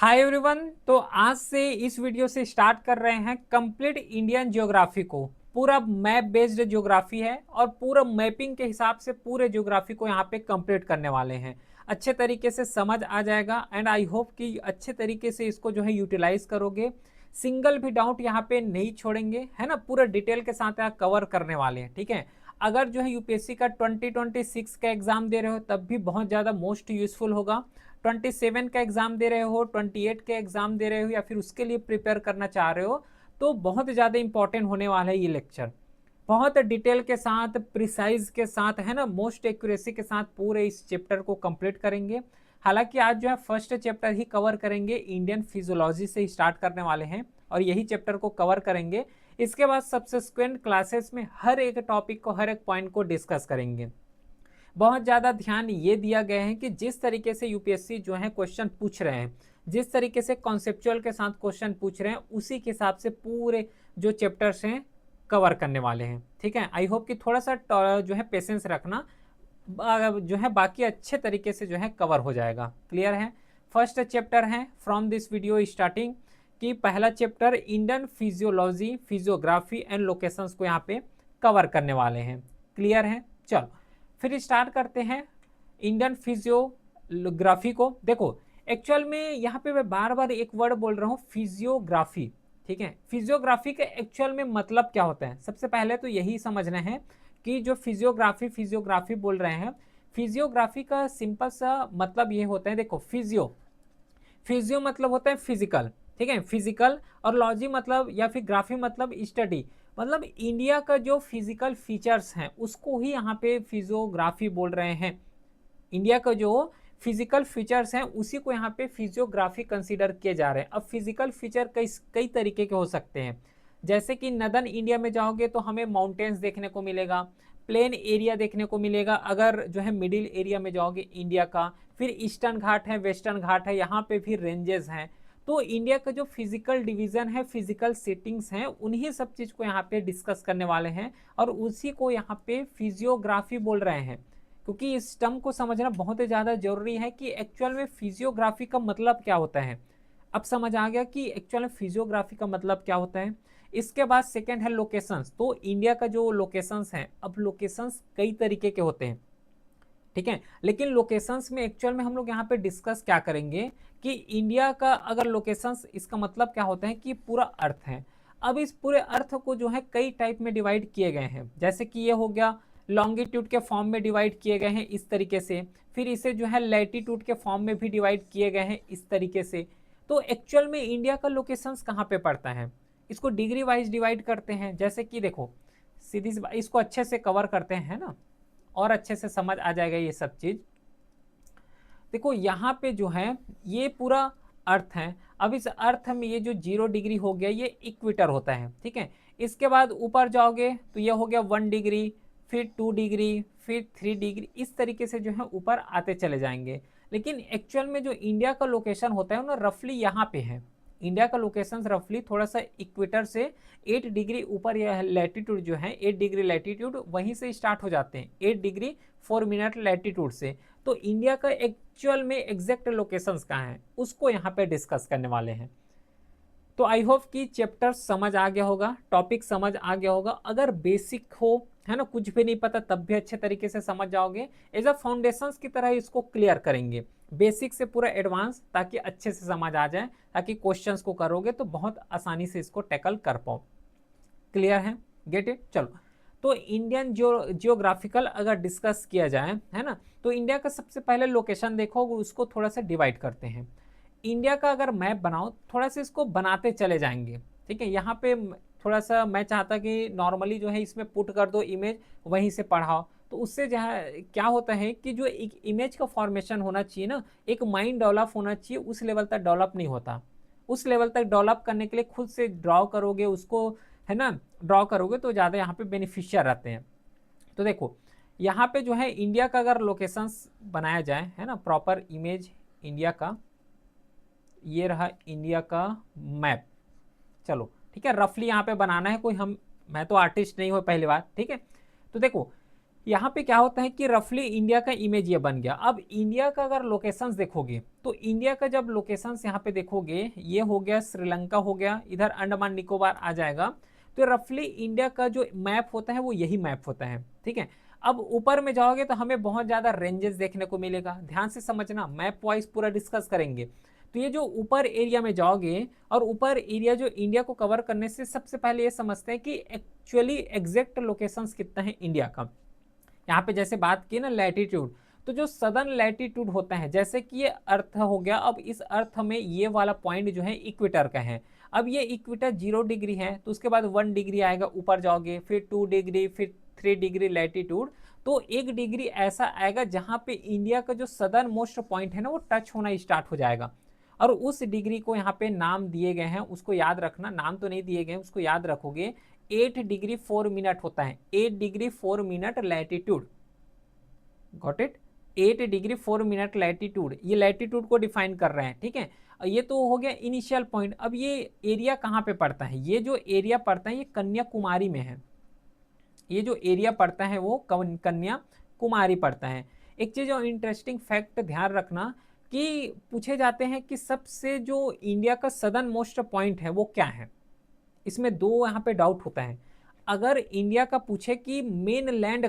Hi everyone. तो आज से इस वीडियो से स्टार्ट कर रहे हैं कंप्लीट इंडियन ज्योग्राफी को। पूरा मैप बेस्ड ज्योग्राफी है और पूरा मैपिंग के हिसाब से पूरे ज्योग्राफी को यहाँ पे कंप्लीट करने वाले हैं। अच्छे तरीके से समझ आ जाएगा एंड आई होप कि अच्छे तरीके से इसको जो है यूटिलाइज करोगे। सिंगल भी डाउट यहाँ पे नहीं छोड़ेंगे, है ना। पूरा डिटेल के साथ यहाँ कवर करने वाले हैं, ठीक है। अगर जो है यूपीएससी का 2026 का एग्जाम दे रहे हो तब भी बहुत ज़्यादा मोस्ट यूजफुल होगा। 27 का एग्जाम दे रहे हो, 28 का एग्जाम दे रहे हो या फिर उसके लिए प्रिपेयर करना चाह रहे हो तो बहुत ज़्यादा इंपॉर्टेंट होने वाला है ये लेक्चर। बहुत डिटेल के साथ, प्रिसाइज के साथ, है ना, मोस्ट एक्यूरेसी के साथ पूरे इस चैप्टर को कंप्लीट करेंगे। हालांकि आज जो है फर्स्ट चैप्टर ही कवर करेंगे, इंडियन फिजियोलॉजी से स्टार्ट करने वाले हैं और यही चैप्टर को कवर करेंगे। इसके बाद सब्सिक्वेंट क्लासेस में हर एक टॉपिक को, हर एक पॉइंट को डिस्कस करेंगे। बहुत ज़्यादा ध्यान ये दिया गया है कि जिस तरीके से यूपीएससी जो है क्वेश्चन पूछ रहे हैं, जिस तरीके से कॉन्सेप्चुअल के साथ क्वेश्चन पूछ रहे हैं, उसी के हिसाब से पूरे जो चैप्टर्स हैं कवर करने वाले हैं, ठीक है। आई होप कि थोड़ा सा जो है पेशेंस रखना, जो है बाकी अच्छे तरीके से जो है कवर हो जाएगा। क्लियर है। फर्स्ट चैप्टर है फ्रॉम दिस वीडियो स्टार्टिंग कि पहला chapter Indian physiology, physiography and locations को यहाँ पे कवर करने वाले हैं। क्लियर है। चलो फिर स्टार्ट करते हैं इंडियन फिजियोग्राफी को। देखो एक्चुअल में यहाँ पे मैं बार बार एक वर्ड बोल रहा हूँ, फिजियोग्राफी, ठीक है। फिजियोग्राफी का एक्चुअल में मतलब क्या होता है, सबसे पहले तो यही समझना है कि जो फिजियोग्राफी फिजियोग्राफी बोल रहे हैं, फिजियोग्राफी का सिंपल सा मतलब ये होता है। देखो फिजियो, फिजियो मतलब होता है फिजिकल, ठीक है, फिजिकल। और लॉजी मतलब या फिर ग्राफी मतलब स्टडी, मतलब इंडिया का जो फिजिकल फीचर्स हैं उसको ही यहाँ पे फिजियोग्राफी बोल रहे हैं। इंडिया का जो फिजिकल फीचर्स हैं उसी को यहाँ पे फिजियोग्राफी कंसीडर किए जा रहे हैं। अब फिजिकल फीचर कई कई तरीके के हो सकते हैं। जैसे कि नदर्न इंडिया में जाओगे तो हमें माउंटेन्स देखने को मिलेगा, प्लेन एरिया देखने को मिलेगा। अगर जो है मिडिल एरिया में जाओगे इंडिया का, फिर ईस्टर्न घाट है, वेस्टर्न घाट है, यहाँ पे भी रेंजेस हैं। तो इंडिया का जो फिजिकल डिवीजन है, फिजिकल सेटिंग्स हैं, उन्हीं सब चीज़ को यहाँ पे डिस्कस करने वाले हैं और उसी को यहाँ पे फिजियोग्राफी बोल रहे हैं। क्योंकि इस टर्म को समझना बहुत ही ज़्यादा जरूरी है कि एक्चुअल में फिजियोग्राफी का मतलब क्या होता है। अब समझ आ गया कि एक्चुअल में फिजियोग्राफी का मतलब क्या होता है। इसके बाद सेकेंड है लोकेशंस। तो इंडिया का जो लोकेशंस है, अब लोकेशंस कई तरीके के होते हैं, ठीक है। लेकिन लोकेशंस में एक्चुअल में हम लोग यहाँ पे डिस्कस क्या करेंगे कि इंडिया का अगर लोकेशंस, इसका मतलब क्या होता है कि पूरा अर्थ है। अब इस पूरे अर्थ को जो है कई टाइप में डिवाइड किए गए हैं। जैसे कि ये हो गया लॉन्गिट्यूड के फॉर्म में डिवाइड किए गए हैं इस तरीके से, फिर इसे जो है लैटिट्यूड के फॉर्म में भी डिवाइड किए गए हैं इस तरीके से। तो एक्चुअल में इंडिया का लोकेशंस कहाँ पे पड़ता है, इसको डिग्री वाइज डिवाइड करते हैं। जैसे कि देखो सीधी इसको अच्छे से कवर करते हैं, है ना, और अच्छे से समझ आ जाएगा ये सब चीज। देखो यहाँ पे जो है ये पूरा अर्थ है। अब इस अर्थ में ये जो 0 डिग्री हो गया ये इक्वेटर होता है, ठीक है। इसके बाद ऊपर जाओगे तो ये हो गया 1 डिग्री, फिर 2 डिग्री, फिर 3 डिग्री, इस तरीके से जो है ऊपर आते चले जाएंगे। लेकिन एक्चुअल में जो इंडिया का लोकेशन होता है ना रफली यहाँ पे है। इंडिया का लोकेशन रफली थोड़ा सा इक्वेटर से 8 डिग्री ऊपर, यह लैटिट्यूड जो है 8 डिग्री लैटिट्यूड वहीं से स्टार्ट हो जाते हैं, 8 डिग्री 4 मिनट लैटिट्यूड से। तो इंडिया का एक्चुअल में एग्जैक्ट लोकेशंस कहाँ हैं उसको यहाँ पे डिस्कस करने वाले हैं। तो आई होप कि चैप्टर समझ आ गया होगा, टॉपिक समझ आ गया होगा। अगर बेसिक हो, है ना, कुछ भी नहीं पता तब भी अच्छे तरीके से समझ जाओगे। एज अ फाउंडेशंस की तरह इसको क्लियर करेंगे, बेसिक से पूरा एडवांस, ताकि अच्छे से समझ आ जाए, ताकि क्वेश्चंस को करोगे तो बहुत आसानी से इसको टैकल कर पाओ। क्लियर है, गेट इट। चलो तो इंडियन जियोग्राफिकल अगर डिस्कस किया जाए, है ना, तो इंडिया का सबसे पहले लोकेशन देखो, उसको थोड़ा सा डिवाइड करते हैं। इंडिया का अगर मैप बनाओ, थोड़ा सा इसको बनाते चले जाएंगे, ठीक है। यहाँ पे थोड़ा सा मैं चाहता कि नॉर्मली जो है इसमें पुट कर दो इमेज, वहीं से पढ़ाओ। तो उससे जहाँ क्या होता है कि जो एक इमेज का फॉर्मेशन होना चाहिए ना, एक माइंड डेवलप होना चाहिए, उस लेवल तक डेवलप नहीं होता। उस लेवल तक डेवलप करने के लिए खुद से ड्रॉ करोगे उसको, है ना, ड्रॉ करोगे तो ज़्यादा यहाँ पे बेनिफिशियल रहते हैं। तो देखो यहाँ पे जो है इंडिया का अगर लोकेशंस बनाया जाए, है ना, प्रॉपर इमेज इंडिया का, ये रहा इंडिया का मैप। चलो ठीक है, रफली यहाँ पे बनाना है, कोई हम, मैं तो आर्टिस्ट नहीं हूँ पहली बार, ठीक है। तो देखो यहाँ पे क्या होता है कि रफली इंडिया का इमेज ये बन गया। अब इंडिया का अगर लोकेशंस देखोगे तो इंडिया का जब लोकेशंस यहाँ पे देखोगे, ये हो गया श्रीलंका, हो गया इधर अंडमान निकोबार आ जाएगा। तो रफली इंडिया का जो मैप होता है वो यही मैप होता है, ठीक है। अब ऊपर में जाओगे तो हमें बहुत ज्यादा रेंजेस देखने को मिलेगा, ध्यान से समझना, मैप वाइज पूरा डिस्कस करेंगे। तो ये जो ऊपर एरिया में जाओगे और ऊपर एरिया जो इंडिया को कवर करने से सबसे पहले ये समझते हैं कि एक्चुअली एग्जैक्ट लोकेशंस कितना है इंडिया का। यहाँ पे जैसे बात की ना लैटिट्यूड, तो जो सदर्न लैटिट्यूड होता है, जैसे कि ये अर्थ हो गया, अब इस अर्थ में ये वाला पॉइंट जो है इक्वेटर का है। अब ये इक्वेटर 0 डिग्री है, तो उसके बाद 1 डिग्री आएगा, ऊपर जाओगे फिर 2 डिग्री, फिर 3 डिग्री लैटिट्यूड। तो 1 डिग्री ऐसा आएगा जहां पे इंडिया का जो सदर्न मोस्ट पॉइंट है ना वो टच होना स्टार्ट हो जाएगा। और उस डिग्री को यहाँ पे नाम दिए गए हैं, उसको याद रखना, नाम तो नहीं दिए गए, उसको याद रखोगे। 8 डिग्री 4 मिनट होता है, 8 degree 4 minute latitude, got it. 8 degree 4 minute latitude, ये लैटिट्यूड को डिफाइन कर रहे हैं, ठीक है। ये तो हो गया इनिशियल पॉइंट। अब ये एरिया कहाँ पे पड़ता है, ये जो एरिया पड़ता है ये कन्याकुमारी में है। ये जो एरिया पड़ता है वो कन्याकुमारी पड़ता है। एक चीज और इंटरेस्टिंग फैक्ट ध्यान रखना कि पूछे जाते हैं कि सबसे जो इंडिया का सदर्न मोस्ट पॉइंट है वो क्या है। इसमें दो यहाँ पे डाउट होता है। अगर इंडिया का पूछे कि मेन लैंड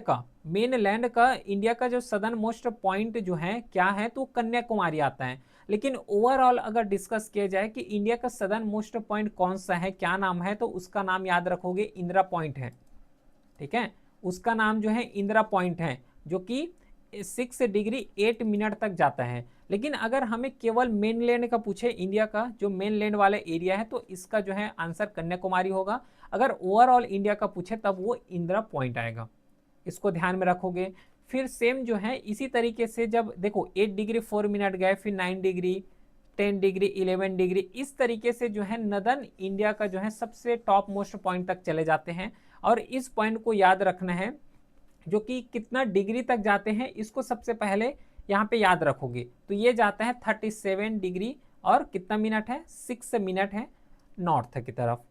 का इंडिया का जो सदर्न मोस्ट पॉइंट जो है क्या है, तो कन्याकुमारी आता है। लेकिन ओवरऑल अगर डिस्कस किया जाए कि इंडिया का सदर्न मोस्ट पॉइंट कौन सा है, क्या नाम है, तो उसका नाम याद रखोगे इंदिरा पॉइंट है, ठीक है। उसका नाम जो है इंदिरा पॉइंट है, जो कि 6 डिग्री 8 मिनट तक जाता है। लेकिन अगर हमें केवल मेनलैंड का पूछे, इंडिया का जो मेनलैंड वाला एरिया है, तो इसका जो है आंसर कन्याकुमारी होगा। अगर ओवरऑल इंडिया का पूछे तब वो इंदिरा पॉइंट आएगा, इसको ध्यान में रखोगे। फिर सेम जो है इसी तरीके से जब देखो 8 डिग्री 4 मिनट गए, फिर 9 डिग्री, 10 डिग्री, 11 डिग्री, इस तरीके से जो है नदर्न इंडिया का जो है सबसे टॉप मोस्ट पॉइंट तक चले जाते हैं। और इस पॉइंट को याद रखना है, जो कि कितना डिग्री तक जाते हैं इसको सबसे पहले यहाँ पे याद रखोगे। तो ये जाता है 37 डिग्री और कितना मिनट है, 6 मिनट है नॉर्थ की तरफ,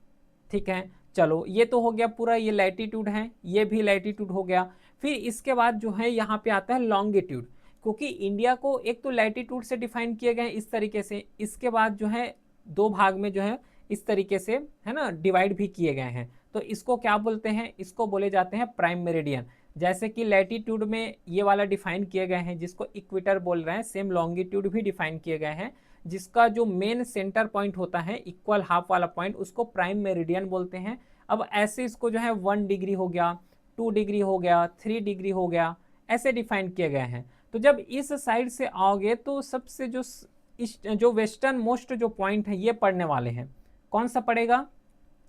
ठीक है। चलो ये तो हो गया पूरा, ये लैटिट्यूड है, ये भी लैटिट्यूड हो गया। फिर इसके बाद जो है यहाँ पे आता है लॉन्गिट्यूड, क्योंकि इंडिया को एक तो लैटिट्यूड से डिफाइन किए गए इस तरीके से, इसके बाद जो है दो भाग में जो है इस तरीके से है ना डिवाइड भी किए गए हैं। तो इसको क्या बोलते हैं, इसको बोले जाते हैं प्राइम मेरिडियन। जैसे कि लैटिट्यूड में ये वाला डिफाइन किए गए हैं जिसको इक्वेटर बोल रहे हैं, सेम लॉन्गिट्यूड भी डिफाइन किए गए हैं, जिसका जो मेन सेंटर पॉइंट होता है इक्वल हाफ वाला पॉइंट, उसको प्राइम मेरिडियन बोलते हैं। अब ऐसे इसको जो है 1 डिग्री हो गया, 2 डिग्री हो गया, 3 डिग्री हो गया, ऐसे डिफाइन किए गए हैं। तो जब इस साइड से आओगे तो सबसे जो वेस्टर्न मोस्ट जो पॉइंट है ये पड़ने वाले हैं। कौन सा पड़ेगा,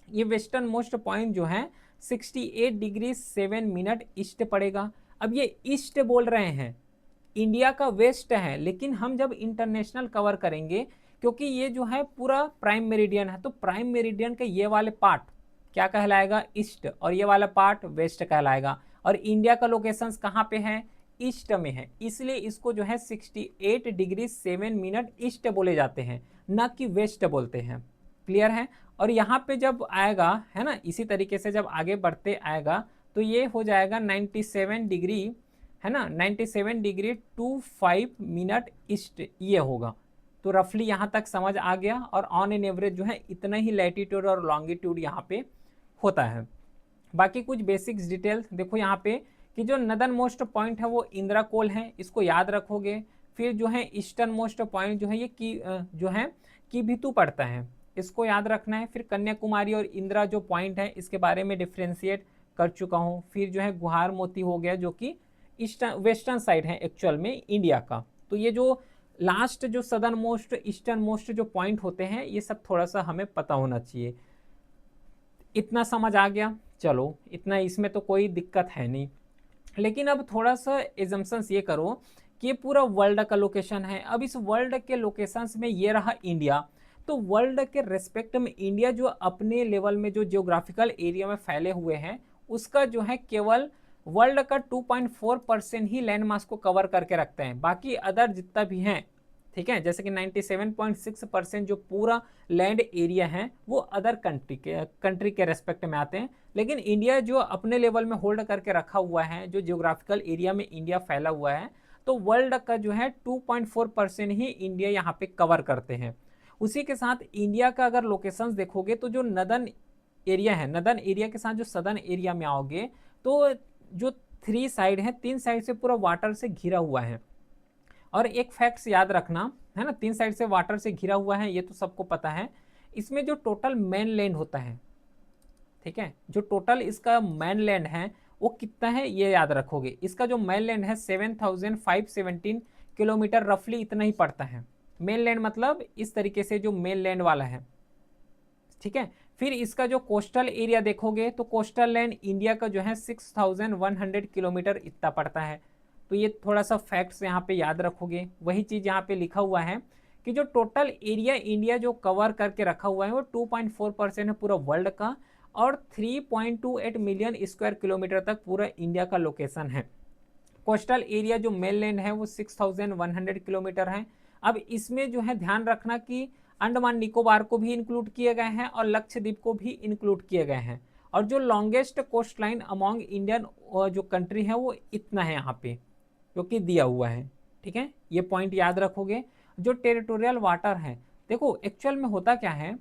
ये वेस्टर्न मोस्ट पॉइंट जो है 68 डिग्री 7 मिनट ईस्ट पड़ेगा। अब ये ईस्ट बोल रहे हैं, इंडिया का वेस्ट है, लेकिन हम जब इंटरनेशनल कवर करेंगे, क्योंकि ये जो है पूरा प्राइम मेरिडियन है, तो प्राइम मेरिडियन के ये वाले पार्ट क्या कहलाएगा, ईस्ट, और ये वाला पार्ट वेस्ट कहलाएगा। और इंडिया का लोकेशन कहाँ पे है, ईस्ट में है, इसलिए इसको जो है 68 डिग्री 7 मिनट ईस्ट बोले जाते हैं, न कि वेस्ट बोलते हैं। क्लियर है। और यहाँ पे जब आएगा है ना, इसी तरीके से जब आगे बढ़ते आएगा तो ये हो जाएगा 97 डिग्री है ना, 97 डिग्री 25 मिनट ईस्ट ये होगा। तो रफली यहाँ तक समझ आ गया। और ऑन एन एवरेज जो है इतना ही लैटिट्यूड और लॉन्गिट्यूड यहाँ पे होता है। बाकी कुछ बेसिक्स डिटेल्स देखो यहाँ पे कि जो नदर्न मोस्ट पॉइंट है वो इंदिरा कोल है, इसको याद रखोगे। फिर जो है ईस्टर्न मोस्ट पॉइंट जो है ये जो है किबिथु पड़ता है, इसको याद रखना है। फिर कन्याकुमारी और इंदिरा जो पॉइंट है इसके बारे में डिफ्रेंशिएट कर चुका हूँ। फिर जो है गुहार मोती हो गया जो कि ईस्टर्न वेस्टर्न साइड है एक्चुअल में इंडिया का। तो ये जो लास्ट जो सदर्न मोस्ट ईस्टर्न मोस्ट जो पॉइंट होते हैं ये सब थोड़ा सा हमें पता होना चाहिए। इतना समझ आ गया, चलो इतना, इसमें तो कोई दिक्कत है नहीं। लेकिन अब थोड़ा सा एजम्पशंस ये करो कि ये पूरा वर्ल्ड का लोकेशन है। अब इस वर्ल्ड के लोकेशंस में ये रहा इंडिया, तो वर्ल्ड के रेस्पेक्ट में इंडिया जो अपने लेवल में जो जियोग्राफिकल एरिया में फैले हुए हैं उसका जो है केवल वर्ल्ड का 2.4% ही लैंड मास को कवर करके रखते हैं। बाकी अदर जितना भी हैं ठीक है, जैसे कि 97.6% जो पूरा लैंड एरिया है वो अदर कंट्री के रेस्पेक्ट में आते हैं। लेकिन इंडिया जो अपने लेवल में होल्ड करके रखा हुआ है, जो जियोग्राफिकल एरिया में इंडिया फैला हुआ है, तो वर्ल्ड का जो है 2.4% ही इंडिया यहाँ पे कवर करते हैं। उसी के साथ इंडिया का अगर लोकेशंस देखोगे तो जो नदर्न एरिया है, नदर्न एरिया के साथ जो सदर्न एरिया में आओगे तो जो 3 साइड है, 3 साइड से पूरा वाटर से घिरा हुआ है। और एक फैक्ट्स याद रखना है ना, 3 साइड से वाटर से घिरा हुआ है, ये तो सबको पता है। इसमें जो टोटल मेन लैंड होता है, ठीक है, जो टोटल इसका मेन लैंड है वो कितना है ये याद रखोगे। इसका जो मेन लैंड है 7517 किलोमीटर रफली इतना ही पड़ता है। मेन लैंड मतलब इस तरीके से जो मेन लैंड वाला है, ठीक है। फिर इसका जो कोस्टल एरिया देखोगे तो कोस्टल लैंड इंडिया का जो है 6100 किलोमीटर इतना पड़ता है। तो ये थोड़ा सा फैक्ट्स यहाँ पे याद रखोगे। वही चीज़ यहाँ पे लिखा हुआ है कि जो टोटल एरिया इंडिया जो कवर करके रखा हुआ है वो 2.4% है पूरा वर्ल्ड का, और 3.28 मिलियन स्क्वायर किलोमीटर तक पूरा इंडिया का लोकेशन है। कोस्टल एरिया जो मेनलैंड है वो 6100 किलोमीटर है। अब इसमें जो है ध्यान रखना कि अंडमान निकोबार को भी इंक्लूड किए गए हैं और लक्षद्वीप को भी इंक्लूड किए गए हैं। और जो longest coast line among Indian जो कंट्री है वो इतना है यहाँ पे, जो कि दिया हुआ है, ठीक है। ये पॉइंट याद रखोगे। जो टेरिटोरियल वाटर है, देखो एक्चुअल में होता क्या है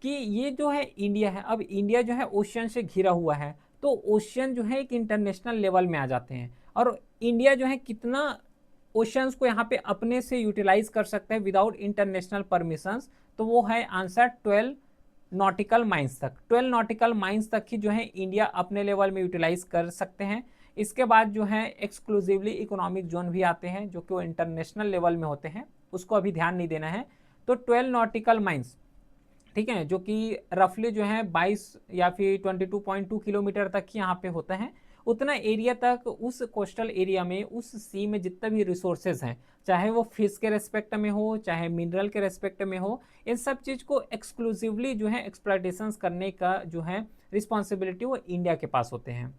कि ये जो है इंडिया है, अब इंडिया जो है ओशियन से घिरा हुआ है, तो ओशियन जो है एक इंटरनेशनल लेवल में आ जाते हैं। और इंडिया जो है कितना ओशियंस को यहाँ पे अपने से यूटिलाइज कर सकता है विदाउट इंटरनेशनल परमिशंस, तो वो है आंसर 12 नॉटिकल माइल्स तक। 12 नॉटिकल माइल्स तक ही जो है इंडिया अपने लेवल में यूटिलाइज कर सकते हैं। इसके बाद जो है एक्सक्लूसिवली इकोनॉमिक जोन भी आते हैं जो कि वो इंटरनेशनल लेवल में होते हैं, उसको अभी ध्यान नहीं देना है। तो 12 नॉटिकल माइल्स, ठीक है, जो कि रफली जो है 22 या फिर 22.2 किलोमीटर तक ही यहाँ पे होता है। उतना एरिया तक उस कोस्टल एरिया में, उस सी में जितना भी रिसोर्सेज हैं, चाहे वो फिश के रेस्पेक्ट में हो, चाहे मिनरल के रेस्पेक्ट में हो, इन सब चीज़ को एक्सक्लूसिवली जो है एक्सप्लॉयटेशंस करने का जो है रिस्पॉन्सिबिलिटी वो इंडिया के पास होते हैं।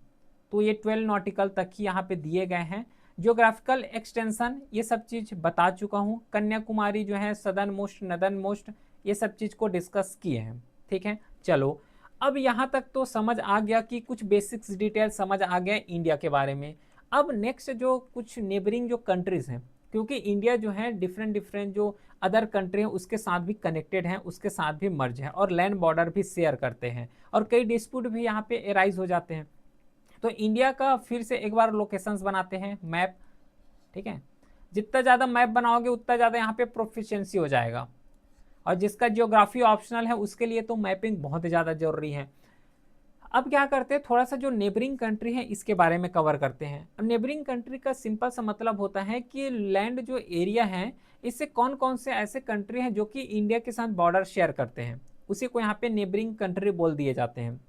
तो ये 12 नॉटिकल तक ही यहाँ पे दिए गए हैं। जियोग्राफिकल एक्सटेंशन ये सब चीज़ बता चुका हूँ। कन्याकुमारी जो है सदर्न मोस्ट, नदर्न मोस्ट, ये सब चीज़ को डिस्कस किए हैं, ठीक है। चलो अब यहाँ तक तो समझ आ गया कि कुछ बेसिक्स डिटेल समझ आ गया इंडिया के बारे में। अब नेक्स्ट जो कुछ नेबरिंग जो कंट्रीज़ हैं, क्योंकि इंडिया जो है डिफरेंट डिफरेंट जो अदर कंट्री हैं उसके साथ भी कनेक्टेड हैं, उसके साथ भी मर्ज है और लैंड बॉर्डर भी शेयर करते हैं, और कई डिस्प्यूट भी यहाँ पे एराइज हो जाते हैं। तो इंडिया का फिर से एक बार लोकेशंस बनाते हैं, मैप, ठीक है। जितना ज़्यादा मैप बनाओगे उतना ज़्यादा यहाँ पे प्रोफिशिएंसी हो जाएगा, और जिसका जियोग्राफी ऑप्शनल है उसके लिए तो मैपिंग बहुत ज़्यादा जरूरी है। अब क्या करते हैं, थोड़ा सा जो नेबरिंग कंट्री है इसके बारे में कवर करते हैं। अब नेबरिंग कंट्री का सिंपल सा मतलब होता है कि लैंड जो एरिया है इससे कौन कौन से ऐसे कंट्री हैं जो कि इंडिया के साथ बॉर्डर शेयर करते हैं, उसी को यहाँ पे नेबरिंग कंट्री बोल दिए जाते हैं।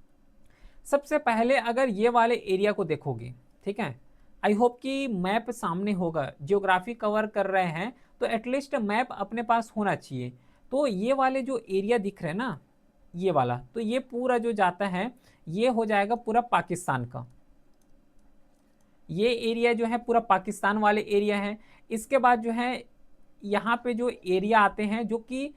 सबसे पहले अगर ये वाले एरिया को देखोगे, ठीक है, आई होप कि मैप सामने होगा, जियोग्राफी कवर कर रहे हैं तो एटलीस्ट मैप अपने पास होना चाहिए। तो ये वाले जो एरिया दिख रहे हैं ना, ये वाला, तो ये पूरा जो जाता है ये हो जाएगा पूरा पाकिस्तान का। ये एरिया जो है पूरा पाकिस्तान वाले एरिया है। इसके बाद जो है यहाँ पे जो एरिया आते हैं जो कि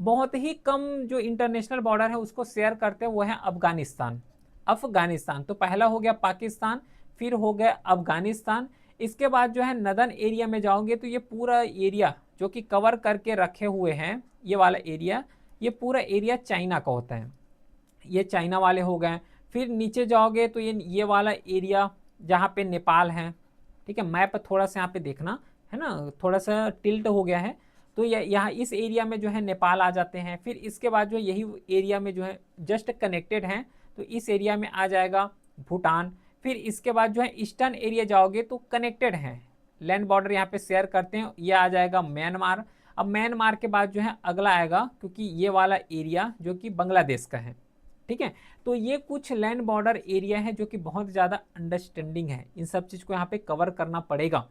बहुत ही कम जो इंटरनेशनल बॉर्डर है उसको शेयर करते हैं, वो है अफगानिस्तान। अफगानिस्तान तो पहला हो गया पाकिस्तान, फिर हो गया अफगानिस्तान। इसके बाद जो है नदर्न एरिया में जाओगे तो ये पूरा एरिया जो कि कवर करके रखे हुए हैं, ये वाला एरिया, ये पूरा एरिया चाइना का होता है, ये चाइना वाले हो गए। फिर नीचे जाओगे तो ये वाला एरिया जहाँ पे नेपाल है, ठीक है। मैप थोड़ा सा यहाँ पे देखना है ना, थोड़ा सा टिल्ट हो गया है, तो यहाँ इस एरिया में जो है नेपाल आ जाते हैं। फिर इसके बाद जो यही एरिया में जो है जस्ट कनेक्टेड हैं, तो इस एरिया में आ जाएगा भूटान। फिर इसके बाद जो है ईस्टर्न एरिया जाओगे तो कनेक्टेड हैं, लैंड बॉर्डर यहाँ पे शेयर करते हैं, ये आ जाएगा म्यांमार। अब म्यांमार के बाद जो है अगला आएगा, क्योंकि ये वाला एरिया जो कि बांग्लादेश का है, ठीक है। तो ये कुछ लैंड बॉर्डर एरिया है जो कि बहुत ज़्यादा अंडरस्टैंडिंग है, इन सब चीज़ को यहाँ पे कवर करना पड़ेगा,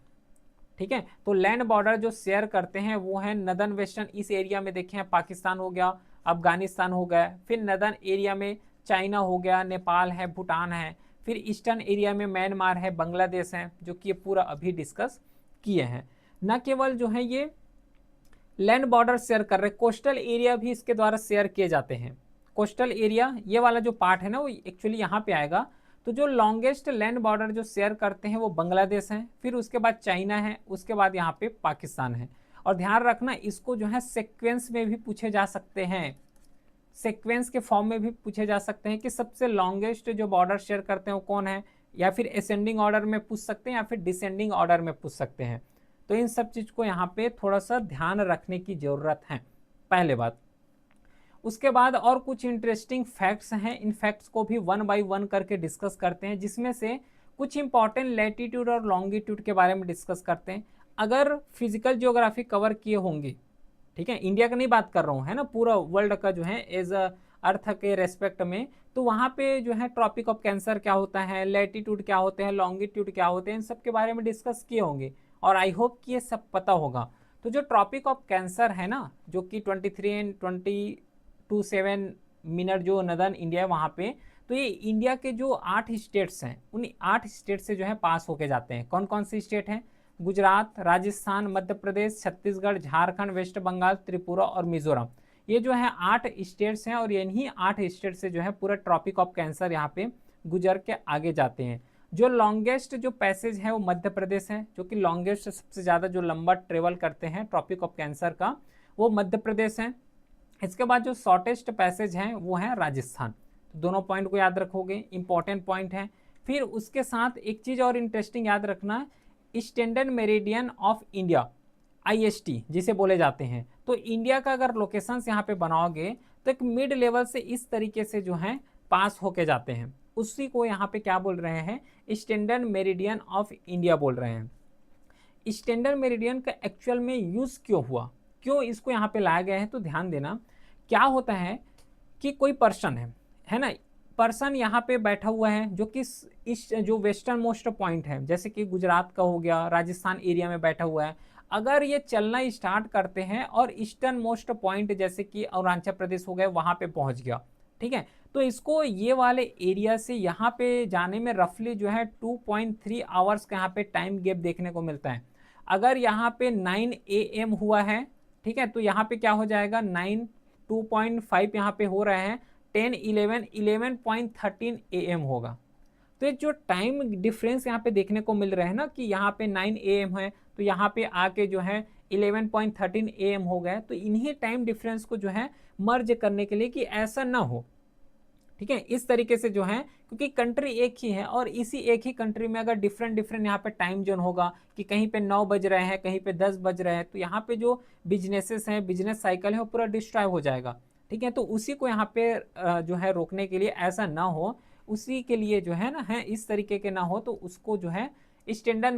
ठीक है। तो लैंड बॉर्डर जो शेयर करते हैं वो है नदर्न वेस्टर्न, इस एरिया में देखें पाकिस्तान हो गया, अफगानिस्तान हो गया, फिर नदर्न एरिया में चाइना हो गया, नेपाल है, भूटान है, फिर ईस्टर्न एरिया में म्यांमार है, बांग्लादेश है, जो कि ये पूरा अभी डिस्कस किए हैं। न केवल जो है ये लैंड बॉर्डर शेयर कर रहे हैं, कोस्टल एरिया भी इसके द्वारा शेयर किए जाते हैं। कोस्टल एरिया ये वाला जो पार्ट है ना वो एक्चुअली यहाँ पे आएगा। तो जो लॉन्गेस्ट लैंड बॉर्डर जो शेयर करते हैं वो बांग्लादेश है, फिर उसके बाद चाइना है, उसके बाद यहाँ पे पाकिस्तान है। और ध्यान रखना इसको जो है सीक्वेंस में भी पूछे जा सकते हैं, सीक्वेंस के फॉर्म में भी पूछे जा सकते हैं कि सबसे लॉन्गेस्ट जो बॉर्डर शेयर करते हैं वो कौन है, या फिर असेंडिंग ऑर्डर में पूछ सकते हैं या फिर डिसेंडिंग ऑर्डर में पूछ सकते हैं। तो इन सब चीज को यहाँ पे थोड़ा सा ध्यान रखने की जरूरत है, पहले बात। उसके बाद और कुछ इंटरेस्टिंग फैक्ट्स हैं, इन फैक्ट्स को भी वन बाय वन करके डिस्कस करते हैं, जिसमें से कुछ इंपॉर्टेंट लैटिट्यूड और लॉन्गिट्यूड के बारे में डिस्कस करते हैं। अगर फिजिकल ज्योग्राफी कवर किए होंगे, ठीक है, इंडिया का नहीं बात कर रहा हूँ, है ना, पूरा वर्ल्ड का जो है एज अर्थ के रेस्पेक्ट में, तो वहाँ पे जो है ट्रॉपिक ऑफ कैंसर क्या होता है, लैटिट्यूड क्या होते हैं, लॉन्गिट्यूड क्या होते हैं, इन सब के बारे में डिस्कस किए होंगे और आई होप कि ये सब पता होगा। तो जो ट्रॉपिक ऑफ कैंसर है ना, जो कि 23 एंड 27 मिनट जो नदर्न इंडिया है वहाँ पे, तो ये इंडिया के जो 8 स्टेट्स हैं उन 8 स्टेट से जो है पास होके जाते हैं। कौन कौन से स्टेट हैं? गुजरात, राजस्थान, मध्य प्रदेश, छत्तीसगढ़, झारखंड, वेस्ट बंगाल, त्रिपुरा और मिजोरम। ये जो है 8 स्टेट्स हैं और इन्हीं 8 स्टेट से जो है पूरा ट्रॉपिक ऑफ कैंसर यहाँ पे गुजर के आगे जाते हैं। जो लॉन्गेस्ट जो पैसेज है वो मध्य प्रदेश है, जो कि लॉन्गेस्ट सबसे ज़्यादा जो लंबा ट्रेवल करते हैं ट्रॉपिक ऑफ कैंसर का वो मध्य प्रदेश है। इसके बाद जो शॉर्टेस्ट पैसेज हैं वो है राजस्थान। तो दोनों पॉइंट को याद रखोगे, इंपॉर्टेंट पॉइंट है। फिर उसके साथ एक चीज़ और इंटरेस्टिंग याद रखना, eastern meridian of India, IST जिसे बोले जाते हैं। तो इंडिया का अगर लोकेशंस यहाँ पे बनाओगे तो एक मिड लेवल से इस तरीके से जो है पास होके जाते हैं, उसी को यहाँ पे क्या बोल रहे हैं, ईस्टर्न मेरिडियन ऑफ इंडिया बोल रहे हैं। ईस्टर्न मेरिडियन का एक्चुअल में यूज क्यों हुआ, क्यों इसको यहाँ पे लाया गया है, तो ध्यान देना। क्या होता है कि कोई पर्सन है ना, पर्सन यहाँ पे बैठा हुआ है जो कि इस जो वेस्टर्न मोस्ट पॉइंट है, जैसे कि गुजरात का हो गया, राजस्थान एरिया में बैठा हुआ है। अगर ये चलना स्टार्ट करते हैं और ईस्टर्न मोस्ट पॉइंट जैसे कि अरुणाचल प्रदेश हो गए वहां पे पहुंच गया, ठीक है, तो इसको ये वाले एरिया से यहाँ पे जाने में रफली जो है 2.3 आवर्स का यहाँ पे टाइम गैप देखने को मिलता है। अगर यहाँ पे 9 AM हुआ है, ठीक है, तो यहाँ पे क्या हो जाएगा 9, 2.5 यहाँ पे हो रहा है, 10, 11, 11.13 AM होगा। तो ये जो टाइम डिफरेंस यहाँ पे देखने को मिल रहा है ना कि यहाँ पे 9 AM है तो यहाँ पे आके जो है 11.13 AM हो गया, तो इन्हीं टाइम डिफरेंस को जो है मर्ज करने के लिए कि ऐसा ना हो, ठीक है, इस तरीके से जो है, क्योंकि कंट्री एक ही है और इसी एक ही कंट्री में अगर डिफरेंट डिफरेंट यहाँ पे टाइम जोन होगा कि कहीं पे 9 बज रहे हैं, कहीं पे 10 बज रहे हैं, तो यहाँ पे जो बिजनेसेस हैं, बिजनेस साइकिल है वो पूरा डिस्ट्रॉय हो जाएगा, ठीक है। तो उसी को यहाँ पे जो है रोकने के लिए, ऐसा ना हो उसी के लिए जो है ना, है इस तरीके के ना हो, तो उसको जो है standard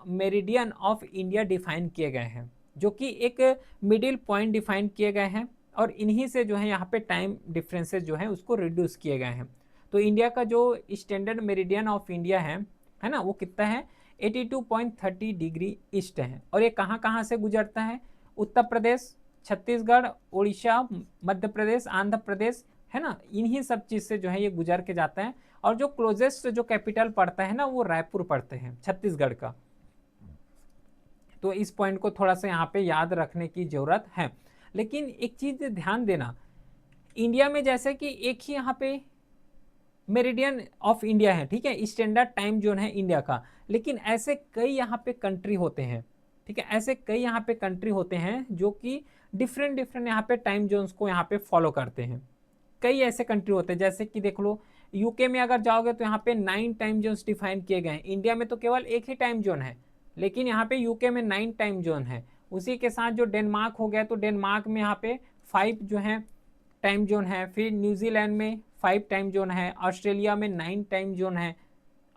meridian of India define किए गए हैं, जो कि एक मिडिल पॉइंट डिफाइन किए गए हैं और इन्हीं से जो है यहाँ पे टाइम डिफरेंसेस जो है उसको रिड्यूस किए गए हैं। तो इंडिया का जो स्टैंडर्ड मेरिडियन ऑफ इंडिया है ना, वो कितना है 82.30 डिग्री ईस्ट है। और ये कहाँ कहाँ से गुजरता है, उत्तर प्रदेश, छत्तीसगढ़, उड़ीसा, मध्य प्रदेश, आंध्र प्रदेश, है ना, इन्हीं सब चीज से जो है ये गुजर के जाता है। और जो क्लोजेस्ट जो कैपिटल पड़ता है ना वो रायपुर पड़ते हैं छत्तीसगढ़ का। तो इस पॉइंट को थोड़ा सा यहाँ पे याद रखने की जरूरत है। लेकिन एक चीज ध्यान देना, इंडिया में जैसे कि एक ही यहाँ पे मेरिडियन ऑफ इंडिया है, ठीक है, स्टैंडर्ड टाइम जोन है इंडिया का, लेकिन ऐसे कई यहाँ पे कंट्री होते हैं, ठीक है, ऐसे कई यहाँ पे कंट्री होते हैं जो कि डिफरेंट डिफरेंट यहाँ पे टाइम जोन्स को यहाँ पे फॉलो करते हैं। कई ऐसे कंट्री होते हैं, जैसे कि देख लो यूके में अगर जाओगे तो यहाँ पे 9 टाइम जोन्स डिफाइन किए गए हैं। इंडिया में तो केवल एक ही टाइम जोन है, लेकिन यहाँ पे यूके में 9 टाइम जोन है। उसी के साथ जो डेनमार्क हो गया तो डेनमार्क में यहाँ पे 5 जो है टाइम जोन है। फिर न्यूजीलैंड में 5 टाइम जोन है, ऑस्ट्रेलिया में 9 टाइम जोन है।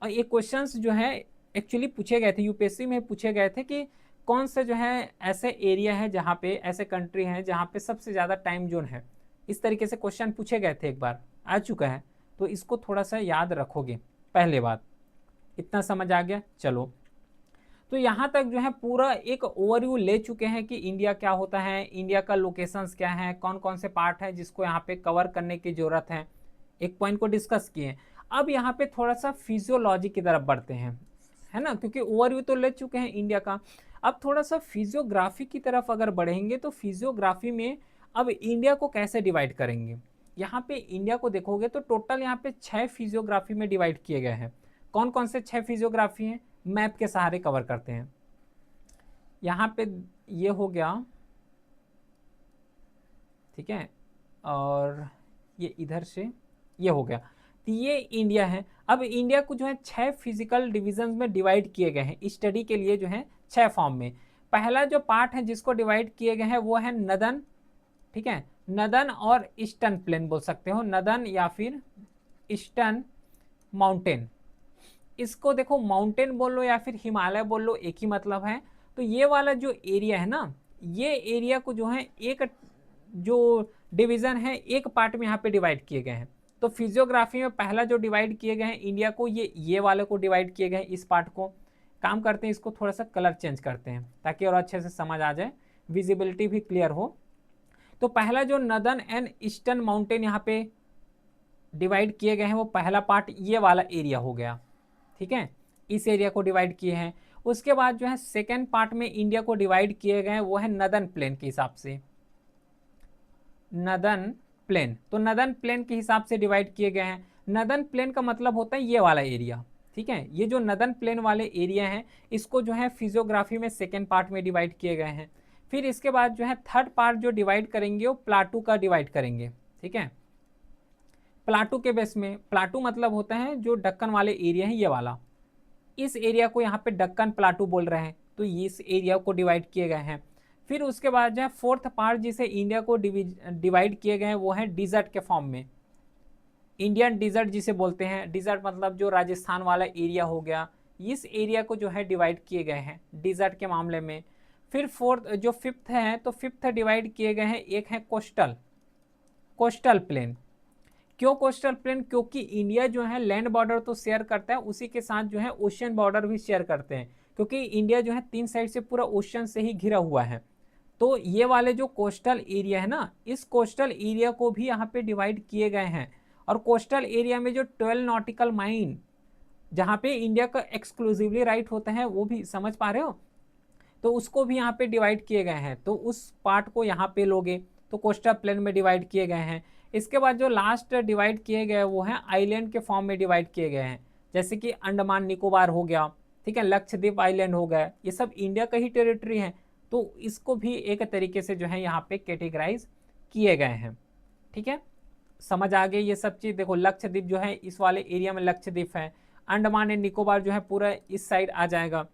और ये क्वेश्चंस जो है एक्चुअली पूछे गए थे, यूपीएससी में पूछे गए थे कि कौन से जो है ऐसे एरिया है जहाँ पे, ऐसे कंट्री हैं जहाँ पे सबसे ज़्यादा टाइम जोन है। इस तरीके से क्वेश्चन पूछे गए थे, एक बार आ चुका है, तो इसको थोड़ा सा याद रखोगे। पहले बात इतना समझ आ गया। चलो, तो यहाँ तक जो है पूरा एक ओवरव्यू ले चुके हैं कि इंडिया क्या होता है, इंडिया का लोकेशंस क्या है, कौन कौन से पार्ट है जिसको यहाँ पे कवर करने की जरूरत है, एक पॉइंट को डिस्कस किए। अब यहाँ पे थोड़ा सा फिजियोलॉजी की तरफ बढ़ते हैं, है ना, क्योंकि ओवरव्यू तो ले चुके हैं इंडिया का। अब थोड़ा सा फिजियोग्राफी की तरफ अगर बढ़ेंगे तो फिजियोग्राफी में अब इंडिया को कैसे डिवाइड करेंगे। यहाँ पे इंडिया को देखोगे तो टोटल यहाँ पे 6 फिजियोग्राफी में डिवाइड किए गए हैं। कौन कौन से 6 फिजियोग्राफी हैं, मैप के सहारे कवर करते हैं। यहाँ पे ये हो गया, ठीक है, और ये इधर से ये हो गया, तो ये इंडिया है। अब इंडिया को जो है 6 फिजिकल डिविजन में डिवाइड किए गए हैं स्टडी के लिए, जो है 6 फॉर्म में। पहला जो पार्ट है जिसको डिवाइड किए गए हैं वो है नदन, ठीक है, नदन और ईस्टर्न प्लेन बोल सकते हो, नदन या फिर ईस्टर्न माउंटेन। इसको देखो माउंटेन बोल लो या फिर हिमालय बोल लो, एक ही मतलब है। तो ये वाला जो एरिया है ना, ये एरिया को जो है एक जो डिवीजन है एक पार्ट में यहाँ पे डिवाइड किए गए हैं। तो फिजियोग्राफी में पहला जो डिवाइड किए गए हैं इंडिया को, ये वाले को डिवाइड किए गए हैं, इस पार्ट को। काम करते हैं, इसको थोड़ा सा कलर चेंज करते हैं ताकि और अच्छे से समझ आ जाए, विजिबिलिटी भी क्लियर हो। तो पहला जो नदन एंड ईस्टर्न माउंटेन यहाँ पे डिवाइड किए गए हैं, वो पहला पार्ट ये वाला एरिया हो गया, ठीक है, इस एरिया को डिवाइड किए हैं। उसके बाद जो है सेकेंड पार्ट में इंडिया को डिवाइड किए गए हैं वो है नदन प्लेन के हिसाब से, नदन प्लेन। तो नदन प्लेन के हिसाब से डिवाइड किए गए हैं। नदन प्लेन का मतलब होता है ये वाला एरिया, ठीक है, ये जो नदन प्लेन वाले एरिया हैं इसको जो है फिजियोग्राफी में सेकेंड पार्ट में डिवाइड किए गए हैं। फिर इसके बाद जो है थर्ड पार्ट जो डिवाइड करेंगे वो प्लाटू का डिवाइड करेंगे, ठीक है, प्लाटू के बेस में। प्लाटू मतलब होता है जो दक्कन वाले एरिया है, ये वाला, इस एरिया को यहाँ पे दक्कन प्लाटू बोल रहे हैं, तो इस एरिया को डिवाइड किए गए हैं। फिर उसके बाद जो है फोर्थ पार्ट जिसे इंडिया को डिवाइड किए गए हैं वो है डिजर्ट के फॉर्म में, इंडियन डिजर्ट जिसे बोलते हैं। डिजर्ट मतलब जो राजस्थान वाला एरिया हो गया, इस एरिया को जो है डिवाइड किए गए हैं डिजर्ट के मामले में। फिर फोर्थ जो फिफ्थ है, तो फिफ्थ डिवाइड किए गए हैं, एक है कोस्टल, कोस्टल प्लेन। क्यों कोस्टल प्लेन, क्योंकि इंडिया जो है लैंड बॉर्डर तो शेयर करता है, उसी के साथ जो है ओशियन बॉर्डर भी शेयर करते हैं, क्योंकि इंडिया जो है 3 साइड से पूरा ओशियन से ही घिरा हुआ है। तो ये वाले जो कोस्टल एरिया है ना, इस कोस्टल एरिया को भी यहाँ पे डिवाइड किए गए हैं। और कोस्टल एरिया में जो 12 नॉटिकल माइल जहाँ पे इंडिया का एक्सक्लूसिवली राइट होता है, वो भी समझ पा रहे हो, तो उसको भी यहाँ पे डिवाइड किए गए हैं। तो उस पार्ट को यहाँ पे लोगे तो कोस्टल प्लेन में डिवाइड किए गए हैं। इसके बाद जो लास्ट डिवाइड किए गए वो हैं आइलैंड के फॉर्म में डिवाइड किए गए हैं, जैसे कि अंडमान निकोबार हो गया, ठीक है, लक्षद्वीप आइलैंड हो गया, ये सब इंडिया का ही टेरिटरी है। तो इसको भी एक तरीके से जो है यहाँ पे कैटेगराइज किए गए हैं, ठीक है, समझ आ गई ये सब चीज़। देखो लक्षद्वीप जो है इस वाले एरिया में लक्षद्वीप है, अंडमान एंड निकोबार जो है पूरा इस साइड आ जाएगा।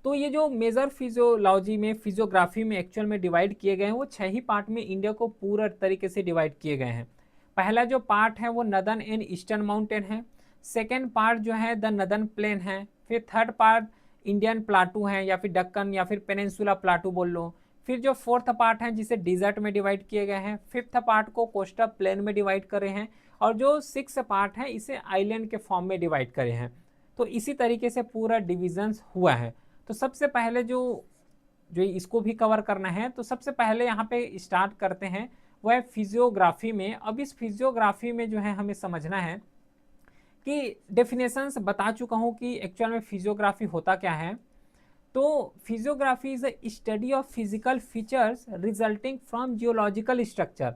तो ये जो मेजर फिजियोलॉजी में फिजियोग्राफी में एक्चुअल में डिवाइड किए गए हैं वो 6 ही पार्ट में इंडिया को पूरा तरीके से डिवाइड किए गए हैं। पहला जो पार्ट है वो नदन एंड ईस्टर्न माउंटेन है, सेकेंड पार्ट जो है द नदन प्लेन है, फिर थर्ड पार्ट इंडियन प्लाटू है या फिर दक्कन या फिर पेनिनसुला प्लाटू बोल लो। फिर जो फोर्थ पार्ट है जिसे डिजर्ट में डिवाइड किए गए हैं, फिफ्थ पार्ट को कोस्टल प्लेन में डिवाइड करे हैं, और जो सिक्स पार्ट है इसे आइलैंड के फॉर्म में डिवाइड करे हैं। तो इसी तरीके से पूरा डिविजन्स हुआ है। तो सबसे पहले जो जो इसको भी कवर करना है, तो सबसे पहले यहाँ पे स्टार्ट करते हैं वो है फिजियोग्राफी में। अब इस फिजियोग्राफी में जो है हमें समझना है कि डेफिनेशंस बता चुका हूँ कि एक्चुअल में फिजियोग्राफी होता क्या है। तो physiography is a study of physical features resulting from geological structure.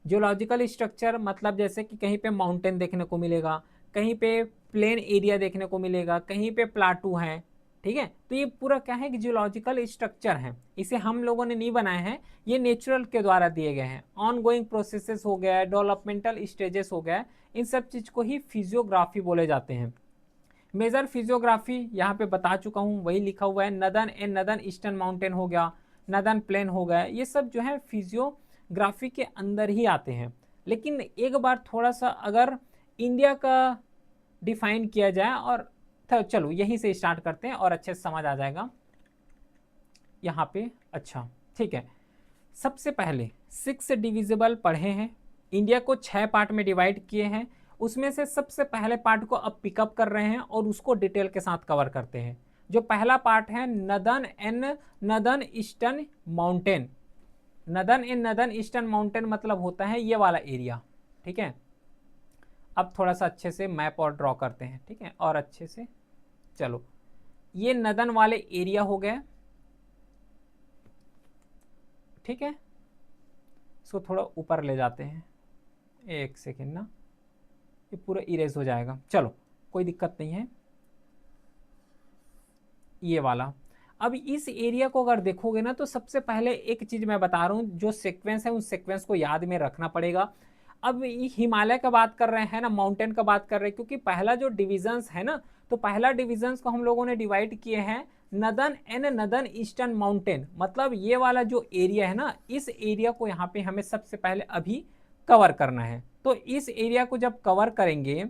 Geological structure मतलब जैसे कि कहीं पे माउंटेन देखने को मिलेगा, कहीं पे प्लेन एरिया देखने को मिलेगा, कहीं पे प्लाटू है, ठीक है। तो ये पूरा क्या है कि जियोलॉजिकल स्ट्रक्चर है, इसे हम लोगों ने नहीं बनाए हैं, ये नेचुरल के द्वारा दिए गए हैं। ऑन गोइंग प्रोसेसेस हो गया, डेवलपमेंटल स्टेजेस हो गया, इन सब चीज को ही फिजियोग्राफी बोले जाते हैं। मेजर फिजियोग्राफी यहाँ पे बता चुका हूँ, वही लिखा हुआ है, northern and northern eastern mountain हो गया, नदन प्लेन हो गया, ये सब जो है फिजियोग्राफी के अंदर ही आते हैं। लेकिन एक बार थोड़ा सा अगर इंडिया का डिफाइन किया जाए, और चलो यहीं से स्टार्ट करते हैं और अच्छे से समझ आ जाएगा यहाँ पे। अच्छा ठीक है, सबसे पहले 6 डिविजिबल पढ़े हैं, इंडिया को 6 पार्ट में डिवाइड किए हैं, उसमें से सबसे पहले पार्ट को अब पिकअप कर रहे हैं और उसको डिटेल के साथ कवर करते हैं। जो पहला पार्ट है northern and northern eastern mountain. Northern and northern eastern mountain मतलब होता है ये वाला एरिया, ठीक है। अब थोड़ा सा अच्छे से मैप और ड्रॉ करते हैं, ठीक है, और अच्छे से। चलो ये नदन वाले एरिया हो गए, ठीक है, इसको थोड़ा ऊपर ले जाते हैं, एक सेकेंड ना, ये पूरा इरेज हो जाएगा, चलो कोई दिक्कत नहीं है। ये वाला, अब इस एरिया को अगर देखोगे ना तो सबसे पहले एक चीज मैं बता रहा हूँ, जो सीक्वेंस है उस सीक्वेंस को याद में रखना पड़ेगा। अब ये हिमालय का बात कर रहे हैं ना, माउंटेन का बात कर रहे हैं, क्योंकि पहला जो डिविजन्स है ना, तो पहला डिविजन्स को हम लोगों ने डिवाइड किए हैं northern and northern eastern mountain. मतलब ये वाला जो एरिया है ना, इस एरिया को यहाँ पे हमें सबसे पहले अभी कवर करना है। तो इस एरिया को जब कवर करेंगे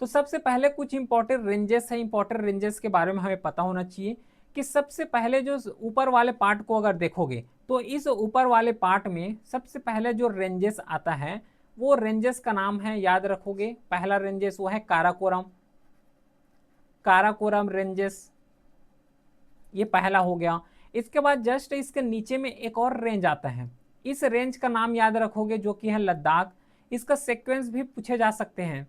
तो सबसे पहले कुछ इंपॉर्टेंट रेंजेस है, इंपॉर्टेंट रेंजेस के बारे में हमें पता होना चाहिए कि सबसे पहले जो ऊपर वाले पार्ट को अगर देखोगे तो इस ऊपर वाले पार्ट में सबसे पहले जो रेंजेस आता है वो रेंजेस का नाम है, याद रखोगे, पहला रेंजेस वो है काराकोरम, काराकोरम रेंजेस, ये पहला हो गया। इसके बाद जस्ट इसके नीचे में एक और रेंज आता है, इस रेंज का नाम याद रखोगे जो कि है लद्दाख। इसका सीक्वेंस भी पूछे जा सकते हैं,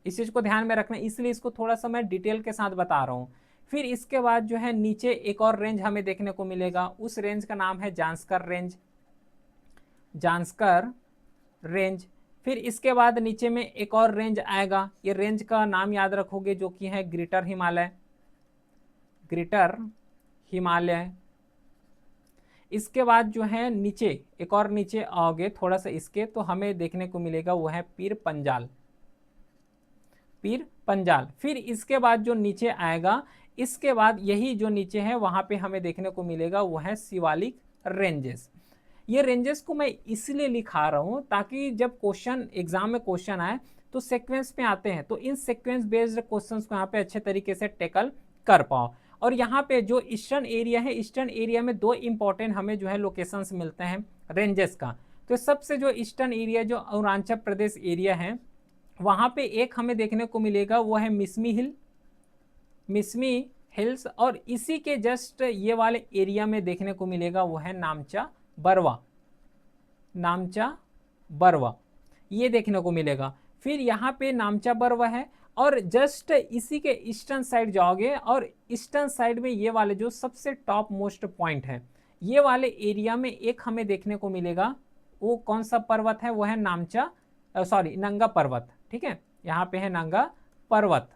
इस चीज को ध्यान में रखना, इसलिए इसको थोड़ा सा मैं डिटेल के साथ बता रहा हूँ। फिर इसके बाद जो है नीचे एक और रेंज हमें देखने को मिलेगा, उस रेंज का नाम है जांस्कर रेंज, जांस्कर रेंज। फिर इसके बाद नीचे में एक और रेंज आएगा, ये रेंज का नाम याद रखोगे जो कि है ग्रेटर हिमालय, ग्रेटर हिमालय। इसके बाद जो है नीचे एक और नीचे आओगे थोड़ा सा इसके, तो हमें देखने को मिलेगा वो है पीर पंजाल, पीर पंजाल। फिर इसके बाद जो नीचे आएगा, इसके बाद यही जो नीचे है वहां पे हमें देखने को मिलेगा वो है शिवालिक रेंजेस। ये रेंजेस को मैं इसलिए लिखा रहा हूं ताकि जब क्वेश्चन एग्जाम में क्वेश्चन आए तो सीक्वेंस में आते हैं, तो इन सीक्वेंस बेस्ड क्वेश्चंस को यहाँ पे अच्छे तरीके से टैकल कर पाओ। और यहाँ पे जो ईस्टर्न एरिया है, ईस्टर्न एरिया में दो इंपॉर्टेंट हमें जो है लोकेशंस मिलते हैं रेंजेस का। तो सबसे जो ईस्टर्न एरिया जो अरुणाचल प्रदेश एरिया है वहां पे एक हमें देखने को मिलेगा वो है मिसमी हिल, मिसमी हिल्स। और इसी के जस्ट ये वाले एरिया में देखने को मिलेगा वो है नामचा बरवा, नामचा बरवा, ये देखने को मिलेगा। फिर यहाँ पे नामचा बरवा है, और जस्ट इसी के ईस्टर्न साइड जाओगे और ईस्टर्न साइड में ये वाले जो सबसे टॉप मोस्ट पॉइंट है, ये वाले एरिया में एक हमें देखने को मिलेगा, वो कौन सा पर्वत है, वो है नामचा सॉरी नंगा पर्वत, ठीक है, यहाँ पे है नंगा पर्वत।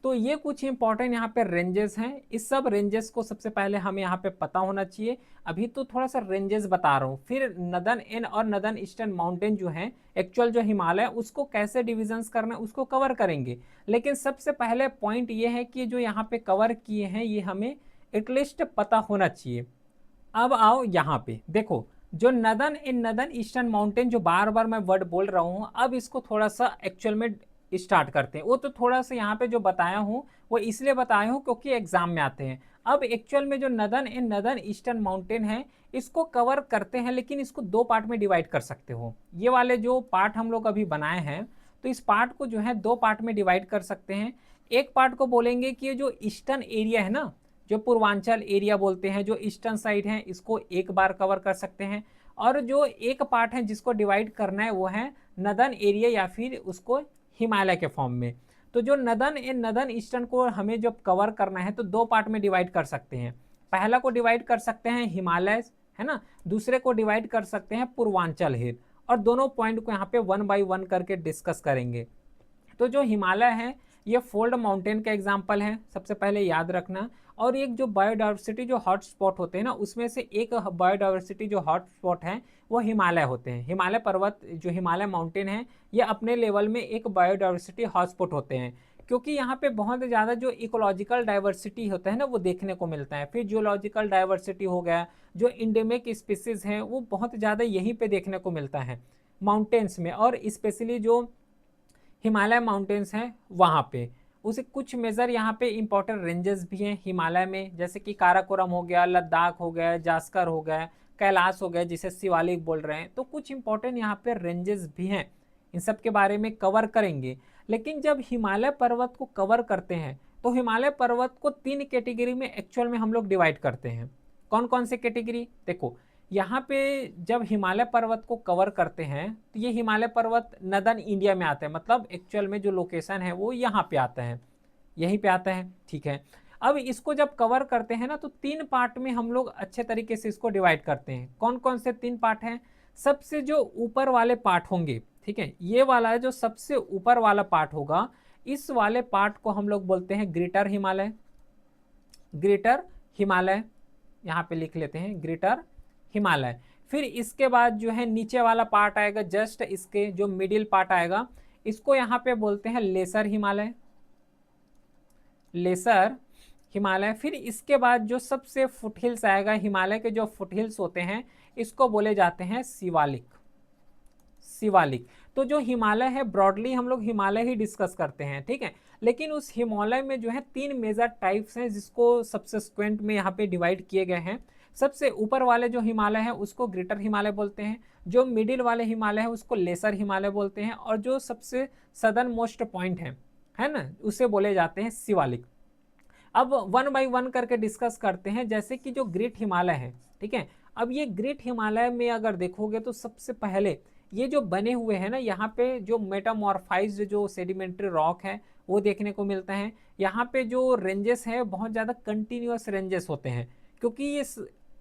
तो ये कुछ इंपॉर्टेंट यहाँ पे रेंजेस हैं, इस सब रेंजेस को सबसे पहले हमें यहाँ पे पता होना चाहिए। अभी तो थोड़ा सा रेंजेस बता रहा हूँ, फिर नदन एंड और नदन ईस्टर्न माउंटेन जो है एक्चुअल जो हिमालय उसको कैसे डिविजन्स करना है उसको कवर करेंगे। लेकिन सबसे पहले पॉइंट ये है कि जो यहाँ पे कवर किए हैं ये हमें एटलीस्ट पता होना चाहिए। अब आओ यहाँ पे देखो, जो नदन इन नदन ईस्टर्न माउंटेन, जो बार बार मैं वर्ड बोल रहा हूँ, अब इसको थोड़ा सा एक्चुअल में स्टार्ट करते हैं। वो तो थोड़ा सा यहाँ पे जो बताया हूँ वो इसलिए बताया हूँ क्योंकि एग्जाम में आते हैं। अब एक्चुअल में जो नदन इन नदन ईस्टर्न माउंटेन है इसको कवर करते हैं, लेकिन इसको दो पार्ट में डिवाइड कर सकते हो। ये वाले जो पार्ट हम लोग अभी बनाए हैं तो इस पार्ट को जो है दो पार्ट में डिवाइड कर सकते हैं। एक पार्ट को बोलेंगे कि ये जो ईस्टर्न एरिया है ना, जो पूर्वांचल एरिया बोलते हैं, जो ईस्टर्न साइड है, इसको एक बार कवर कर सकते हैं। और जो एक पार्ट है जिसको डिवाइड करना है वो है नदन एरिया या फिर उसको हिमालय के फॉर्म में। तो जो नदन इन नदन ईस्टर्न को हमें जब कवर करना है तो दो पार्ट में डिवाइड कर सकते हैं। पहला को डिवाइड कर सकते हैं हिमालय, है ना, दूसरे को डिवाइड कर सकते हैं पूर्वांचल हिल, और दोनों पॉइंट को यहाँ पे 1 बाय 1 करके डिस्कस करेंगे। तो जो हिमालय है ये फोल्ड माउंटेन का एग्जाम्पल है, सबसे पहले याद रखना। और एक जो बायोडाइवर्सिटी जो हॉटस्पॉट होते हैं ना, उसमें से एक बायोडाइवर्सिटी जो हॉटस्पॉट है वो हिमालय होते हैं। हिमालय पर्वत जो हिमालय माउंटेन है ये अपने लेवल में एक बायोडाइवर्सिटी हॉटस्पॉट होते हैं, क्योंकि यहाँ पे बहुत ज़्यादा जो इकोलॉजिकल डाइवर्सिटी होता है ना वो देखने को मिलता है। फिर जियोलॉजिकल डाइवर्सिटी हो गया, जो इंडेमिक स्पीसीज हैं वो बहुत ज़्यादा यहीं पे देखने को मिलता है माउंटेन्स में, और स्पेशली जो हिमालय माउंटेन्स हैं वहाँ पे। उसे कुछ मेजर यहाँ पे इंपॉर्टेंट रेंजेस भी हैं हिमालय में, जैसे कि काराकोरम हो गया, लद्दाख हो गया, जास्कर हो गया, कैलाश हो गया जिसे शिवालिक बोल रहे हैं। तो कुछ इंपॉर्टेंट यहाँ पे रेंजेस भी हैं, इन सब के बारे में कवर करेंगे। लेकिन जब हिमालय पर्वत को कवर करते हैं तो हिमालय पर्वत को 3 कैटेगरी में एक्चुअल में हम लोग डिवाइड करते हैं। कौन कौन से कैटेगरी, देखो यहाँ पे जब हिमालय पर्वत को कवर करते हैं तो ये हिमालय पर्वत नदन इंडिया में आता है, मतलब एक्चुअल में जो लोकेशन है वो यहाँ पे आता है, यहीं पे आता है, ठीक है। अब इसको जब कवर करते हैं ना तो 3 पार्ट में हम लोग अच्छे तरीके से इसको डिवाइड करते हैं। कौन कौन से 3 पार्ट हैं? सबसे जो ऊपर वाले पार्ट होंगे, ठीक है, ये वाला जो सबसे ऊपर वाला पार्ट होगा, इस वाले पार्ट को हम लोग बोलते हैं ग्रेटर हिमालय। ग्रेटर हिमालय यहाँ पे लिख लेते हैं, ग्रेटर हिमालय। फिर इसके बाद जो है नीचे वाला पार्ट आएगा, जस्ट इसके जो मिडिल पार्ट आएगा, इसको यहाँ पे बोलते हैं लेसर हिमालय। लेसर हिमालय। फिर इसके बाद जो सबसे फुटहिल्स आएगा, हिमालय के जो फुटहिल्स होते हैं, इसको बोले जाते हैं शिवालिक। शिवालिक। तो जो हिमालय है, ब्रॉडली हम लोग हिमालय ही डिस्कस करते हैं, ठीक है, लेकिन उस हिमालय में जो है 3 मेजर टाइप्स हैं, जिसको सब्सिक्वेंट में यहाँ पे डिवाइड किए गए हैं। सबसे ऊपर वाले जो हिमालय है उसको ग्रेटर हिमालय बोलते हैं, जो मिडिल वाले हिमालय है उसको लेसर हिमालय बोलते हैं, और जो सबसे सदर्न मोस्ट पॉइंट है ना, उसे बोले जाते हैं शिवालिक। अब 1 बाय 1 करके डिस्कस करते हैं। जैसे कि जो ग्रेट हिमालय है, ठीक है, अब ये ग्रेट हिमालय में अगर देखोगे तो सबसे पहले ये जो बने हुए हैं ना, यहाँ पे जो मेटामॉर्फाइज्ड जो सेडिमेंट्री रॉक है वो देखने को मिलता है। यहाँ पे जो रेंजेस है बहुत ज़्यादा कंटिन्यूअस रेंजेस होते हैं, क्योंकि ये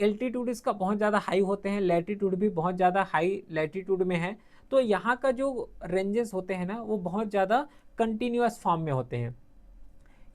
एल्टीट्यूड इसका बहुत ज़्यादा हाई होते हैं, लैटीट्यूड भी बहुत ज़्यादा हाई लैटीट्यूड में है, तो यहाँ का जो रेंजेस होते हैं ना वो बहुत ज़्यादा कंटिन्यूअस फॉर्म में होते हैं।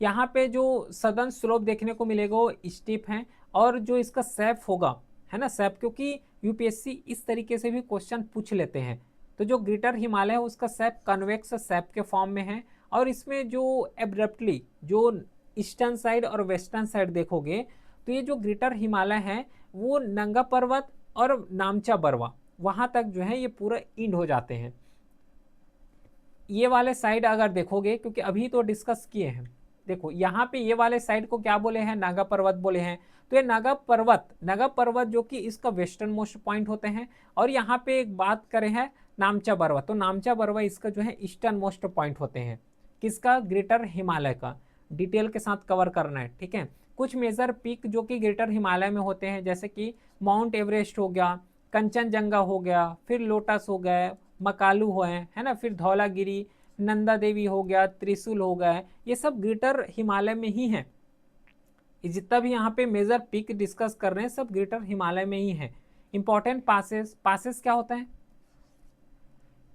यहाँ पे जो सदर्न स्लोप देखने को मिलेगा वो स्टीप है, और जो इसका सैप होगा, है ना, सैप, क्योंकि यूपीएससी इस तरीके से भी क्वेश्चन पूछ लेते हैं। तो जो ग्रेटर हिमालय है उसका सैप कन्वेक्स सैप के फॉर्म में है, और इसमें जो एब्रप्टली जो ईस्टर्न साइड और वेस्टर्न साइड देखोगे तो ये जो ग्रेटर हिमालय है वो नंगा पर्वत और नामचा बरवा वहाँ तक जो है ये पूरा इंड हो जाते हैं। ये वाले साइड अगर देखोगे, क्योंकि अभी तो डिस्कस किए हैं, देखो यहाँ पे ये वाले साइड को क्या बोले हैं, नागा पर्वत बोले हैं। तो ये नागा पर्वत जो कि इसका वेस्टर्न मोस्ट पॉइंट होते हैं, और यहाँ पे एक बात करें है नामचा बरवा, तो नामचा बरवा इसका जो है ईस्टर्न मोस्ट पॉइंट होते हैं, किसका, ग्रेटर हिमालय का। डिटेल के साथ कवर करना है, ठीक है। कुछ मेजर पीक जो कि ग्रेटर हिमालय में होते हैं, जैसे कि माउंट एवरेस्ट हो गया, कंचनजंगा हो गया, फिर लोटस हो गए, मकालू हुए, है ना, फिर धौलागिरी, नंदा देवी हो गया, त्रिशूल हो गया, ये सब ग्रेटर हिमालय में ही हैं। जितना भी यहाँ पे मेजर पीक डिस्कस कर रहे हैं सब ग्रेटर हिमालय में ही है। इंपॉर्टेंट पासेस क्या होता है?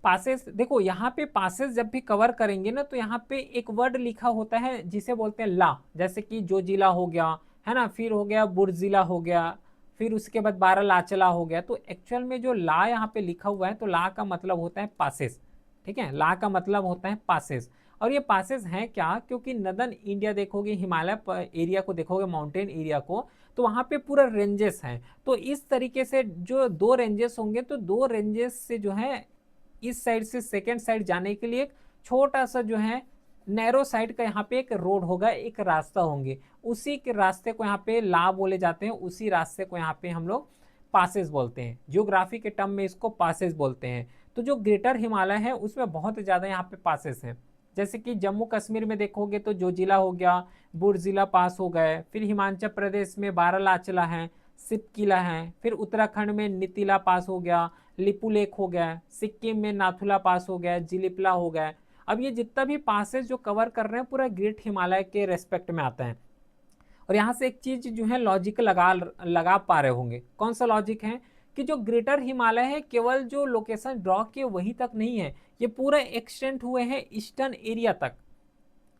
पासेस, देखो यहाँ पे पासेस जब भी कवर करेंगे ना तो यहाँ पे एक वर्ड लिखा होता है जिसे बोलते हैं ला, जैसे कि जो जिला हो गया, है ना, फिर हो गया बुर्जिला हो गया, फिर उसके बाद बारालाचला हो गया। तो एक्चुअल में जो ला यहाँ पे लिखा हुआ है, तो ला का मतलब होता है पासेस, ठीक है, ला का मतलब होता है पासेस। और ये पासेस हैं क्या, क्योंकि नदर्न इंडिया देखोगे, हिमालय एरिया को देखोगे, माउंटेन एरिया को, तो वहाँ पे पूरा रेंजेस हैं। तो इस तरीके से जो 2 रेंजेस होंगे, तो 2 रेंजेस से जो है इस साइड से सेकेंड साइड जाने के लिए एक छोटा सा जो है नैरो साइड का यहाँ पे एक रोड होगा, एक रास्ता होंगे, उसी के रास्ते को यहाँ पे ला बोले जाते हैं, उसी रास्ते को यहाँ पे हम लोग पासेस बोलते हैं। जियोग्राफी के टर्म में इसको पासेस बोलते हैं। तो जो ग्रेटर हिमालय है उसमें बहुत ज़्यादा यहाँ पे पासेस हैं। जैसे कि जम्मू कश्मीर में देखोगे तो जोजिला हो गया, बुर्जिला पास हो गए, फिर हिमाचल प्रदेश में बारालाचला है, सिपकिला है, फिर उत्तराखंड में नीतिला पास हो गया, लिपुलेख हो गया, सिक्किम में नाथुला पास हो गया, जिलिपला हो गया। अब ये जितना भी पासेस जो कवर कर रहे हैं पूरा ग्रेट हिमालय के रेस्पेक्ट में आता है। और यहाँ से एक चीज जो है लॉजिक लगा पा रहे होंगे, कौन सा लॉजिक है, कि जो ग्रेटर हिमालय है केवल जो लोकेशन ड्रॉ किए वहीं तक नहीं है, ये पूरा एक्सटेंड हुए हैं ईस्टर्न एरिया तक।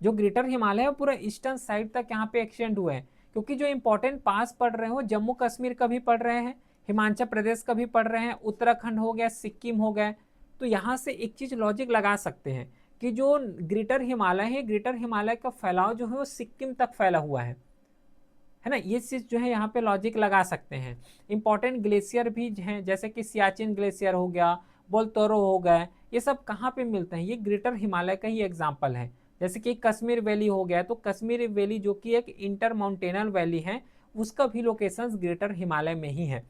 जो ग्रेटर हिमालय है पूरा ईस्टर्न साइड तक यहाँ पे एक्सटेंड हुए हैं। क्योंकि जो इंपॉर्टेंट पास पढ़ रहे हो, जम्मू कश्मीर का भी पढ़ रहे हैं, हिमाचल प्रदेश का भी पढ़ रहे हैं, उत्तराखंड हो गया, सिक्किम हो गया, तो यहाँ से एक चीज लॉजिक लगा सकते हैं कि जो ग्रेटर हिमालय है, ग्रेटर हिमालय का फैलाव जो है वो सिक्किम तक फैला हुआ है ना। ये चीज जो है यहाँ पे लॉजिक लगा सकते हैं। इंपॉर्टेंट ग्लेशियर भी हैं, जैसे कि सियाचिन ग्लेशियर हो गया, बोलतोरो हो गए, ये सब कहाँ पे मिलते हैं, ये ग्रेटर हिमालय का ही एग्जाम्पल है। जैसे कि कश्मीर वैली हो गया, तो कश्मीर वैली जो कि एक इंटर माउंटेनल वैली है, उसका भी लोकेशंस ग्रेटर हिमालय में ही है।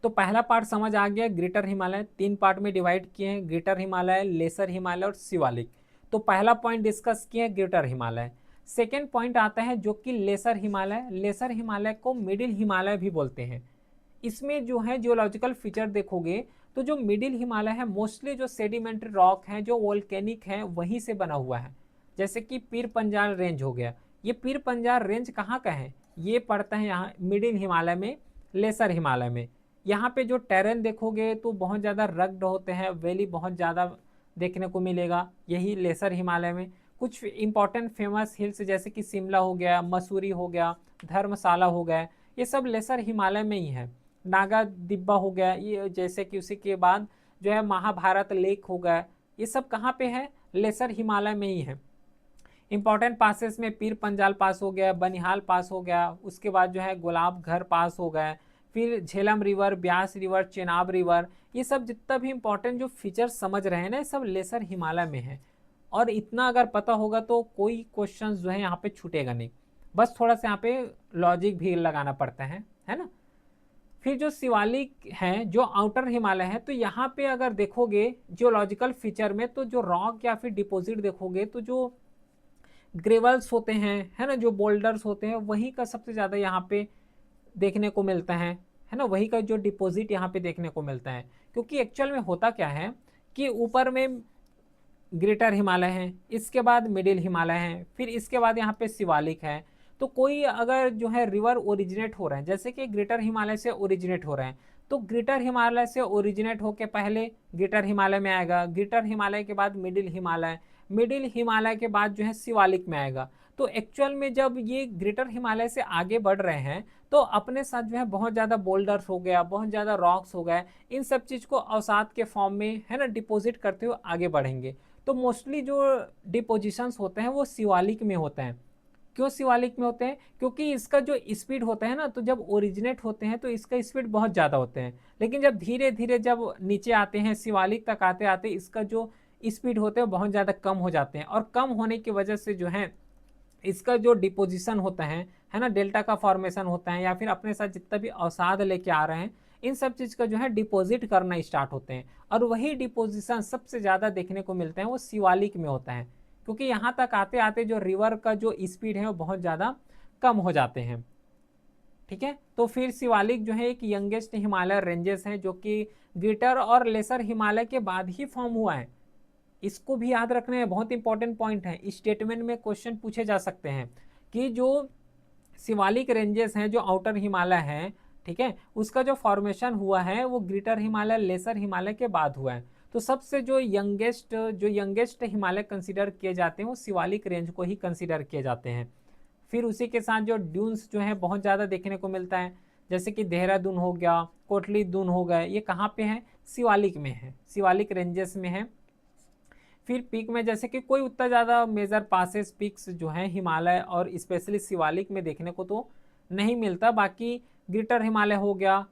तो पहला पार्ट समझ आ गया, ग्रेटर हिमालय 3 पार्ट में डिवाइड किए हैं, ग्रेटर हिमालय, लेसर हिमालय और शिवालिक। तो पहला पॉइंट डिस्कस किया ग्रेटर हिमालय। सेकेंड पॉइंट आता है जो कि लेसर हिमालय। लेसर हिमालय को मिडिल हिमालय भी बोलते हैं। इसमें जो है जियोलॉजिकल फीचर देखोगे तो जो मिडिल हिमालय है मोस्टली जो सेडिमेंट्री रॉक है, जो वोल्केनिक है, वहीं से बना हुआ है। जैसे कि पीर पंजाल रेंज हो गया, ये पीर पंजाल रेंज कहाँ का है, ये पड़ता है यहाँ मिडिल हिमालय में, लेसर हिमालय में। यहाँ पे जो टेरेन देखोगे तो बहुत ज़्यादा रग्ड होते हैं, वैली बहुत ज़्यादा देखने को मिलेगा यही लेसर हिमालय में। कुछ इंपॉर्टेंट फेमस हिल्स जैसे कि शिमला हो गया, मसूरी हो गया, धर्मशाला हो गया, ये सब लेसर हिमालय में ही है। नागा दिब्बा हो गया ये, जैसे कि उसी के बाद जो है महाभारत लेक हो गया, ये सब कहाँ पे है, लेसर हिमालय में ही है। इंपॉर्टेंट पासेस में पीर पंजाल पास हो गया, बनिहाल पास हो गया, उसके बाद जो है गुलाब घर पास हो गया, फिर Jhelum river, Beas river, Chenab river, ये सब जितना भी इंपॉर्टेंट जो फीचर्स समझ रहे हैं ना, ये सब लेसर हिमालय में है। और इतना अगर पता होगा तो कोई क्वेश्चन जो है यहाँ पे छूटेगा नहीं, बस थोड़ा सा यहाँ पे लॉजिक भी लगाना पड़ता है ना। फिर जो शिवालिक है जो आउटर हिमालय है, तो यहाँ पे अगर देखोगे जियोलॉजिकल फीचर में, तो जो रॉक या फिर डिपॉजिट देखोगे तो जो ग्रेवल्स होते हैं, है ना, जो बोल्डर्स होते हैं, वही का सबसे ज़्यादा यहाँ पे देखने को मिलता है ना, वही का जो डिपॉजिट यहाँ पे देखने को मिलता है। क्योंकि एक्चुअल में होता क्या है कि ऊपर में ग्रेटर हिमालय है, इसके बाद मिडिल हिमालय है, फिर इसके बाद यहाँ पे शिवालिक है। तो कोई अगर जो है रिवर ओरिजिनेट हो रहे हैं, जैसे कि ग्रेटर हिमालय से ओरिजिनेट हो रहे हैं, तो ग्रेटर हिमालय से ओरिजिनेट होके पहले ग्रेटर हिमालय में आएगा, ग्रेटर हिमालय के बाद मिडिल हिमालय, मिडिल हिमालय के बाद जो है शिवालिक में आएगा। तो एक्चुअल में जब ये ग्रेटर हिमालय से आगे बढ़ रहे हैं तो अपने साथ जो है बहुत ज़्यादा बोल्डर्स हो गया, बहुत ज़्यादा रॉक्स हो गए, इन सब चीज़ को अवसाद के फॉर्म में, है ना, डिपॉजिट करते हुए आगे बढ़ेंगे। तो मोस्टली जो डिपोजिशंस होते हैं वो शिवालिक में होते हैं। क्यों शिवालिक में होते हैं, क्योंकि इसका जो स्पीड होता है ना, तो जब ओरिजिनेट होते हैं तो इसका स्पीड बहुत ज़्यादा होते हैं, लेकिन जब धीरे धीरे जब नीचे आते हैं शिवालिक तक आते आते इसका जो स्पीड होते हैं बहुत ज़्यादा कम हो जाते हैं। और कम होने की वजह से जो है इसका जो डिपोजिशन होता है ना, डेल्टा का फॉर्मेशन होता है, या फिर अपने साथ जितना भी अवसाद लेके आ रहे हैं, इन सब चीज़ का जो है डिपॉजिट करना स्टार्ट होते हैं। और वही डिपोजिशन सबसे ज़्यादा देखने को मिलते हैं वो शिवालिक में होता है, क्योंकि यहाँ तक आते आते जो रिवर का जो स्पीड है वो बहुत ज़्यादा कम हो जाते हैं। ठीक है, तो फिर शिवालिक जो है एक यंगेस्ट हिमालय रेंजेस हैं, जो कि ग्रेटर और लेसर हिमालय के बाद ही फॉर्म हुआ है। इसको भी याद रखना है, बहुत इंपॉर्टेंट पॉइंट है, स्टेटमेंट में क्वेश्चन पूछे जा सकते हैं कि जो शिवालिक रेंजेस हैं जो आउटर हिमालय है, ठीक है, उसका जो फॉर्मेशन हुआ है वो ग्रेटर हिमालय, लेसर हिमालय के बाद हुआ है। तो सबसे जो यंगेस्ट हिमालय कंसीडर किए जाते हैं वो शिवालिक रेंज को ही कंसीडर किए जाते हैं। फिर उसी के साथ जो ड्यून्स जो है बहुत ज़्यादा देखने को मिलता है, जैसे कि देहरादून हो गया, कोटली दून हो गए, ये कहाँ पे है, शिवालिक में है, शिवालिक रेंजेस में है। फिर पीक में जैसे कि कोई उतना ज़्यादा मेजर पासेस पिक्स जो हैं हिमालय और स्पेशली शिवालिक में देखने को तो नहीं मिलता, बाकी ग्रेटर हिमालय हो गया,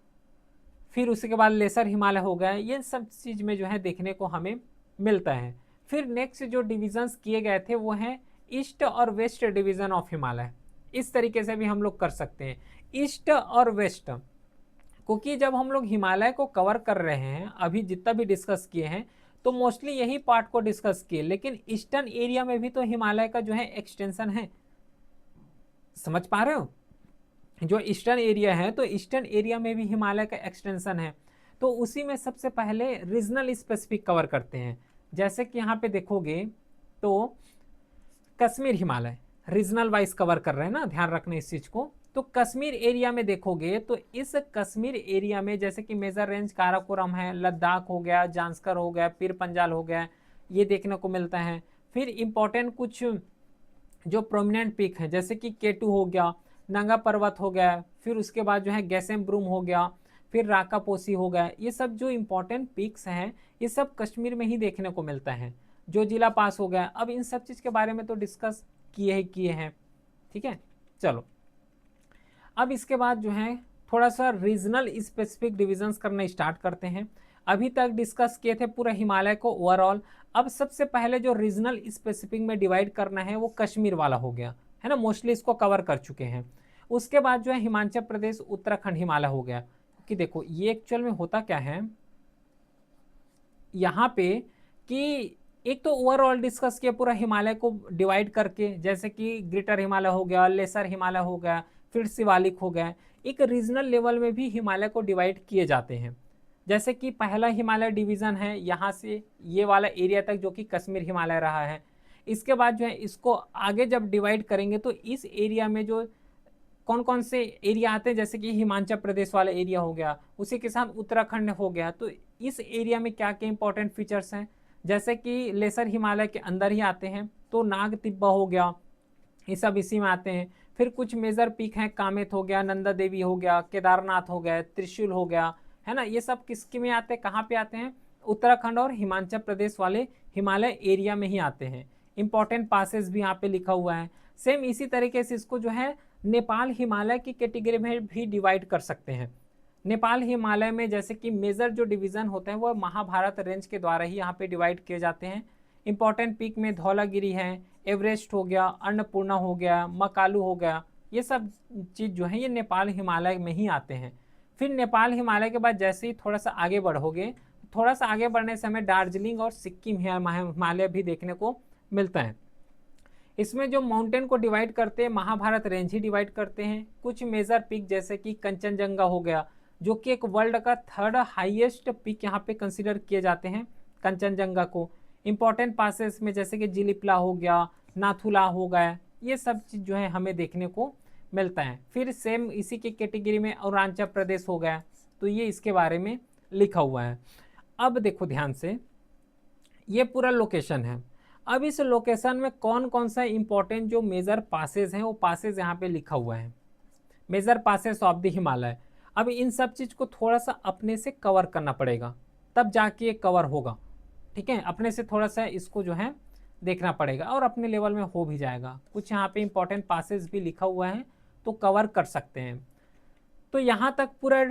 फिर उसी के बाद लेसर हिमालय हो गया, ये सब चीज़ में जो है देखने को हमें मिलता है। फिर नेक्स्ट जो डिविजन्स किए गए थे वो हैं ईस्ट और वेस्ट डिवीज़न ऑफ हिमालय। इस तरीके से भी हम लोग कर सकते हैं, ईस्ट और वेस्ट, क्योंकि जब हम लोग हिमालय को कवर कर रहे हैं, अभी जितना भी डिस्कस किए हैं तो मोस्टली यही पार्ट को डिस्कस किए, लेकिन ईस्टर्न एरिया में भी तो हिमालय का जो है एक्सटेंशन है, समझ पा रहे हो, जो ईस्टर्न एरिया है तो ईस्टर्न एरिया में भी हिमालय का एक्सटेंशन है। तो उसी में सबसे पहले रीजनल स्पेसिफिक कवर करते हैं। जैसे कि यहाँ पे देखोगे तो Kashmir Himalaya regional wise cover कर रहे हैं ना, ध्यान रखना इस चीज को। तो कश्मीर एरिया में देखोगे तो इस कश्मीर एरिया में जैसे कि मेजर रेंज काराकोरम है, लद्दाख हो गया, जांस्कर हो गया, पीर पंजाल हो गया, ये देखने को मिलता है। फिर इंपॉर्टेंट कुछ जो प्रोमिनेंट पीक हैं जैसे कि केटू हो गया, नंगा पर्वत हो गया, फिर उसके बाद जो है गैसेम ब्रूम हो गया, फिर राकापोसी हो गया, ये सब जो इंपॉर्टेंट पीक्स हैं ये सब कश्मीर में ही देखने को मिलता है। जो जिला पास हो गया, अब इन सब चीज़ के बारे में तो डिस्कस किए हैं, ठीक है। चलो अब इसके बाद जो है थोड़ा सा रीजनल स्पेसिफिक डिविजन्स करना स्टार्ट करते हैं। अभी तक डिस्कस किए थे पूरा हिमालय को ओवरऑल, अब सबसे पहले जो रीजनल स्पेसिफिक में डिवाइड करना है वो कश्मीर वाला हो गया, है ना, मोस्टली इसको कवर कर चुके हैं। उसके बाद जो है हिमाचल प्रदेश, उत्तराखंड हिमालय हो गया। कि देखो ये एक्चुअल में होता क्या है यहाँ पे कि एक तो ओवरऑल डिस्कस किया पूरा हिमालय को डिवाइड करके, जैसे कि ग्रेटर हिमालय हो गया, लेसर हिमालय हो गया, फिर शिवालिक हो गया। एक रीजनल लेवल में भी हिमालय को डिवाइड किए जाते हैं, जैसे कि पहला हिमालय डिवीज़न है यहाँ से ये वाला एरिया तक जो कि कश्मीर हिमालय रहा है। इसके बाद जो है इसको आगे जब डिवाइड करेंगे तो इस एरिया में जो कौन कौन से एरिया आते हैं, जैसे कि हिमाचल प्रदेश वाला एरिया हो गया, उसी के साथ उत्तराखंड हो गया। तो इस एरिया में क्या क्या इंपॉर्टेंट फीचर्स हैं, जैसे कि लेसर हिमालय के अंदर ही आते हैं, तो नाग तिब्बा हो गया, ये सब इसी में आते हैं। फिर कुछ मेजर पीक हैं, कामेत हो गया, नंदा देवी हो गया, केदारनाथ हो गया, त्रिशूल हो गया, है ना। ये सब किसके में आते हैं, कहाँ पे आते हैं, उत्तराखंड और हिमाचल प्रदेश वाले हिमालय एरिया में ही आते हैं। इंपॉर्टेंट पासेस भी यहाँ पे लिखा हुआ है। सेम इसी तरीके से इसको जो है नेपाल हिमालय की कैटेगरी में भी डिवाइड कर सकते हैं। नेपाल हिमालय में जैसे कि मेजर जो डिवीजन होते हैं वो महाभारत रेंज के द्वारा ही यहाँ पे डिवाइड किए जाते हैं। इंपॉर्टेंट पीक में धौलागिरी है, एवरेस्ट हो गया, अन्नपूर्णा हो गया, मकालू हो गया, ये सब चीज़ जो है ये नेपाल हिमालय में ही आते हैं। फिर नेपाल हिमालय के बाद जैसे ही थोड़ा सा आगे बढ़ोगे, थोड़ा सा आगे बढ़ने से हमें दार्जिलिंग और सिक्किम हिमालय भी देखने को मिलता है। इसमें जो माउंटेन को डिवाइड करते हैं महाभारत रेंज ही डिवाइड करते हैं। कुछ मेजर पीक जैसे कि कंचनजंगा हो गया, जो कि एक वर्ल्ड का 3rd हाईएस्ट पीक यहाँ पे कंसिडर किए जाते हैं कंचनजंगा को। इंपॉर्टेंट पासेस में जैसे कि जिलिपला हो गया, नाथुला हो गया, ये सब चीज़ जो है हमें देखने को मिलता है। फिर सेम इसी की कैटेगरी में अरुणाचल प्रदेश हो गया, तो ये इसके बारे में लिखा हुआ है। अब देखो ध्यान से, ये पूरा लोकेशन है। अब इस लोकेशन में कौन कौन सा इंपॉर्टेंट जो मेजर पासेस हैं वो पासेस यहाँ पे लिखा हुआ है, major passes of the Himalaya. अब इन सब चीज़ को थोड़ा सा अपने से कवर करना पड़ेगा, तब जाके ये कवर होगा, ठीक है। अपने से थोड़ा सा इसको जो है देखना पड़ेगा और अपने लेवल में हो भी जाएगा। कुछ यहाँ पे इंपॉर्टेंट पासेस भी लिखा हुआ है तो कवर कर सकते हैं। तो यहाँ तक पूरा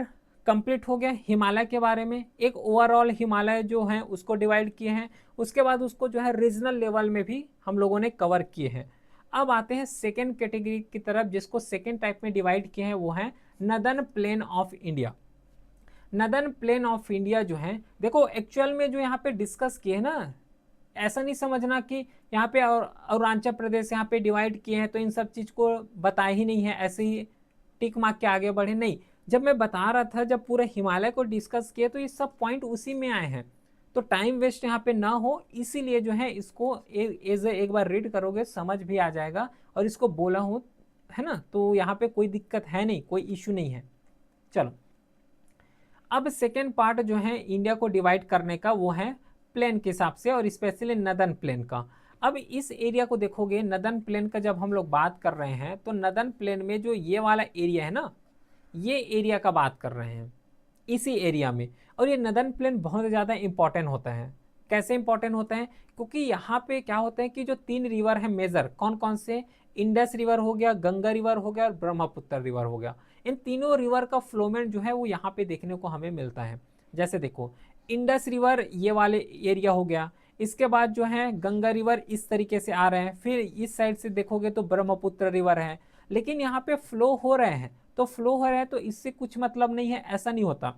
कंप्लीट हो गया हिमालय के बारे में। एक ओवरऑल हिमालय जो है उसको डिवाइड किए हैं, उसके बाद उसको जो है रीजनल लेवल में भी हम लोगों ने कवर किए हैं। अब आते हैं सेकेंड कैटेगरी की तरफ, जिसको सेकेंड टाइप में डिवाइड किए हैं, वो है northern plane of India. Northern plane of India जो है, देखो एक्चुअल में जो यहाँ पे डिस्कस किए हैं ना, ऐसा नहीं समझना कि यहाँ पे अरुणाचल प्रदेश यहाँ पे डिवाइड किए हैं तो इन सब चीज़ को बताया ही नहीं है, ऐसे ही टिक मार्क के आगे बढ़े, नहीं। जब मैं बता रहा था, जब पूरे हिमालय को डिस्कस किए तो ये सब पॉइंट उसी में आए हैं, तो टाइम वेस्ट यहाँ पे ना हो, इसीलिए जो है इसको एक बार रीड करोगे समझ भी आ जाएगा, और इसको बोला हूँ, है ना, तो यहाँ पे कोई दिक्कत है नहीं, कोई इशू नहीं है। चलो, अब सेकेंड पार्ट जो है इंडिया को डिवाइड करने का, वो है प्लेन के हिसाब से, और स्पेशली नदर्न प्लेन का। अब इस एरिया को देखोगे, नदर्न प्लेन का जब हम लोग बात कर रहे हैं तो नदर्न प्लेन में जो ये वाला एरिया है ना, ये एरिया का बात कर रहे हैं, इसी एरिया में। और ये नदर्न प्लेन बहुत ज़्यादा इंपॉर्टेंट होता है। कैसे इंपॉर्टेंट होता है, क्योंकि यहाँ पे क्या होता है कि जो 3 रिवर है मेजर, कौन कौन से, इंडस रिवर हो गया, गंगा रिवर हो गया और ब्रह्मपुत्र रिवर हो गया, इन तीनों रिवर का फ्लोमेंट जो है वो यहाँ पे देखने को हमें मिलता है। जैसे देखो, इंडस रिवर ये वाले एरिया हो गया, इसके बाद जो है गंगा रिवर इस तरीके से आ रहे हैं, फिर इस साइड से देखोगे तो ब्रह्मपुत्र रिवर है, लेकिन यहाँ पे फ्लो हो रहे हैं, तो फ्लो हो रहा है तो इससे कुछ मतलब नहीं है, ऐसा नहीं होता।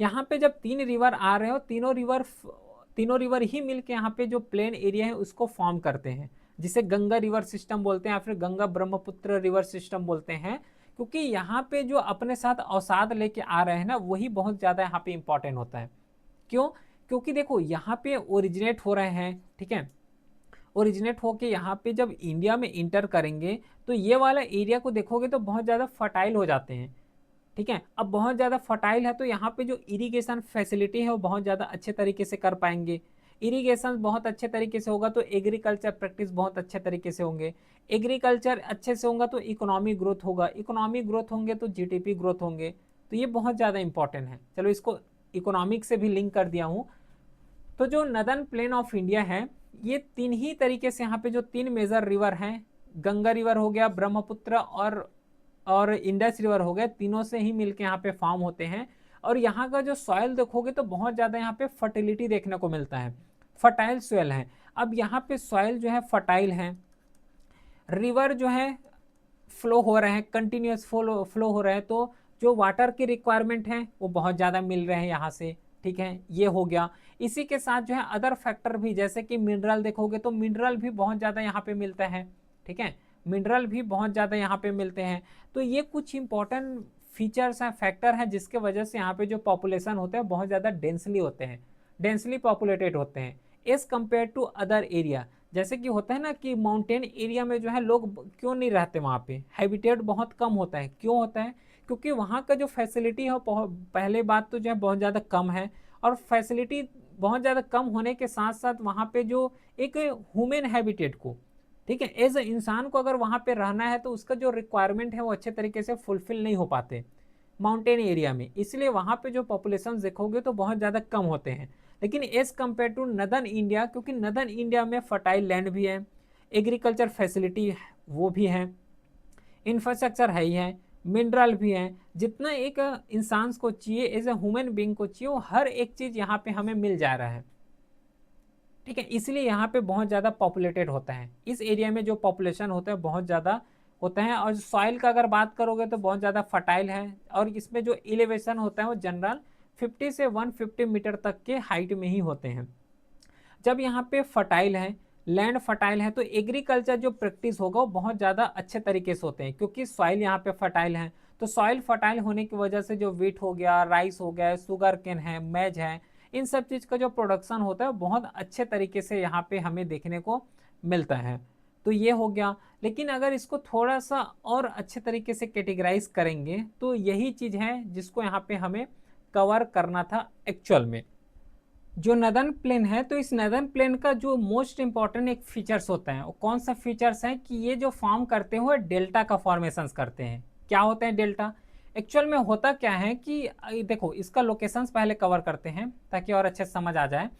यहाँ पे जब 3 रिवर आ रहे हो, तीनों रिवर ही मिलके यहाँ पे जो प्लेन एरिया है उसको फॉर्म करते हैं, जिसे गंगा रिवर सिस्टम बोलते हैं या फिर गंगा ब्रह्मपुत्र रिवर सिस्टम बोलते हैं। क्योंकि यहाँ पे जो अपने साथ अवसाद लेके आ रहे हैं ना, वही बहुत ज़्यादा यहाँ पे इंपॉर्टेंट होता है। क्यों, क्योंकि देखो यहाँ पे ओरिजिनेट हो रहे हैं, ठीक है, ओरिजिनेट होके यहाँ पे जब इंडिया में इंटर करेंगे तो ये वाला एरिया को देखोगे तो बहुत ज़्यादा फर्टाइल हो जाते हैं, ठीक है। अब बहुत ज़्यादा फर्टाइल है तो यहाँ पे जो इरिगेशन फैसिलिटी है वो बहुत ज़्यादा अच्छे तरीके से कर पाएंगे। इरिगेशन बहुत अच्छे तरीके से होगा तो एग्रीकल्चर प्रैक्टिस बहुत अच्छे तरीके से होंगे, एग्रीकल्चर अच्छे से होगा तो इकोनॉमी ग्रोथ होगा, इकोनॉमी ग्रोथ होंगे तो जीडीपी ग्रोथ होंगे, तो ये बहुत ज़्यादा इंपॉर्टेंट है। चलो, इसको इकोनॉमिक से भी लिंक कर दिया हूँ। तो जो नदर्न प्लेन ऑफ इंडिया है, ये 3 ही तरीके से, यहाँ पे जो 3 मेजर रिवर हैं, गंगा रिवर हो गया, ब्रह्मपुत्र और इंडस रिवर हो गया, तीनों से ही मिलके यहाँ पे फॉर्म होते हैं। और यहाँ का जो सॉइल देखोगे तो बहुत ज़्यादा यहाँ पे फर्टिलिटी देखने को मिलता है, फर्टाइल सॉइल है। अब यहाँ पे सॉइल जो है फर्टाइल है, रिवर जो है फ्लो हो रहे हैं, कंटिन्यूस फ्लो हो रहे हैं, तो जो वाटर की रिक्वायरमेंट है वो बहुत ज़्यादा मिल रहे हैं यहाँ से, ठीक है, ये हो गया। इसी के साथ जो है अदर फैक्टर भी, जैसे कि मिनरल देखोगे तो मिनरल भी बहुत ज़्यादा यहाँ पे मिलता है, ठीक है, मिनरल भी बहुत ज़्यादा यहाँ पे मिलते हैं। तो ये कुछ इंपॉर्टेंट फीचर्स हैं, फैक्टर हैं, जिसके वजह से यहाँ पे जो पॉपुलेशन होते हैं बहुत ज़्यादा डेंसली होते हैं, डेंसली पॉपुलेटेड होते हैं as compared to other area. जैसे कि होता है ना कि माउंटेन एरिया में जो है लोग क्यों नहीं रहते, वहाँ पे हैबिटेट बहुत कम होता है। क्यों होता है? क्योंकि वहाँ का जो फैसिलिटी है वो पहले बात तो जो है बहुत ज़्यादा कम है, और फैसिलिटी बहुत ज़्यादा कम होने के साथ साथ वहाँ पे जो एक ह्यूमन हैबिटेट को, ठीक है, एज ए इंसान को अगर वहाँ पे रहना है तो उसका जो रिक्वायरमेंट है वो अच्छे तरीके से फुलफिल नहीं हो पाते माउंटेन एरिया में, इसलिए वहाँ पे जो पॉपुलेशन देखोगे तो बहुत ज़्यादा कम होते हैं। लेकिन as compared to northern India, क्योंकि नदर्न इंडिया में फर्टाइल लैंड भी है, एग्रीकल्चर फैसिलिटी वो भी है, इंफ्रास्ट्रक्चर है ही है, मिनरल भी है, जितना एक इंसान को चाहिए एज ए ह्यूमन बींग को चाहिए वो हर एक चीज़ यहाँ पे हमें मिल जा रहा है। ठीक है, इसलिए यहाँ पे बहुत ज़्यादा पॉपुलेटेड होता है, इस एरिया में जो पॉपुलेशन होता है बहुत ज़्यादा होता है। और सॉइल का अगर बात करोगे तो बहुत ज़्यादा फर्टाइल है, और इसमें जो एलिवेशन होता है वो जनरल 50 से 150 मीटर तक के हाइट में ही होते हैं। जब यहाँ पे फर्टाइल है, लैंड फर्टाइल है, तो एग्रीकल्चर जो प्रैक्टिस होगा वो बहुत ज़्यादा अच्छे तरीके से होते हैं, क्योंकि सॉइल यहाँ पे फर्टाइल है। तो सॉइल फर्टाइल होने की वजह से जो वीट हो गया, राइस हो गया, शुगर केन है, मैज है, इन सब चीज़ का जो प्रोडक्शन होता है बहुत अच्छे तरीके से यहाँ पे हमें देखने को मिलता है। तो ये हो गया। लेकिन अगर इसको थोड़ा सा और अच्छे तरीके से कैटेगराइज करेंगे तो यही चीज़ है जिसको यहाँ पे हमें कवर करना था एक्चुअल में। जो नदर्न प्लेन है, तो इस नदर्न प्लेन का जो मोस्ट इंपॉर्टेंट एक फीचर्स होता है, वो कौन सा फीचर्स है कि ये जो फॉर्म करते हुए डेल्टा का फॉर्मेशंस करते हैं। क्या होते हैं डेल्टा? एक्चुअल में होता क्या है कि देखो इसका लोकेशंस पहले कवर करते हैं ताकि और अच्छे से समझ आ जाए।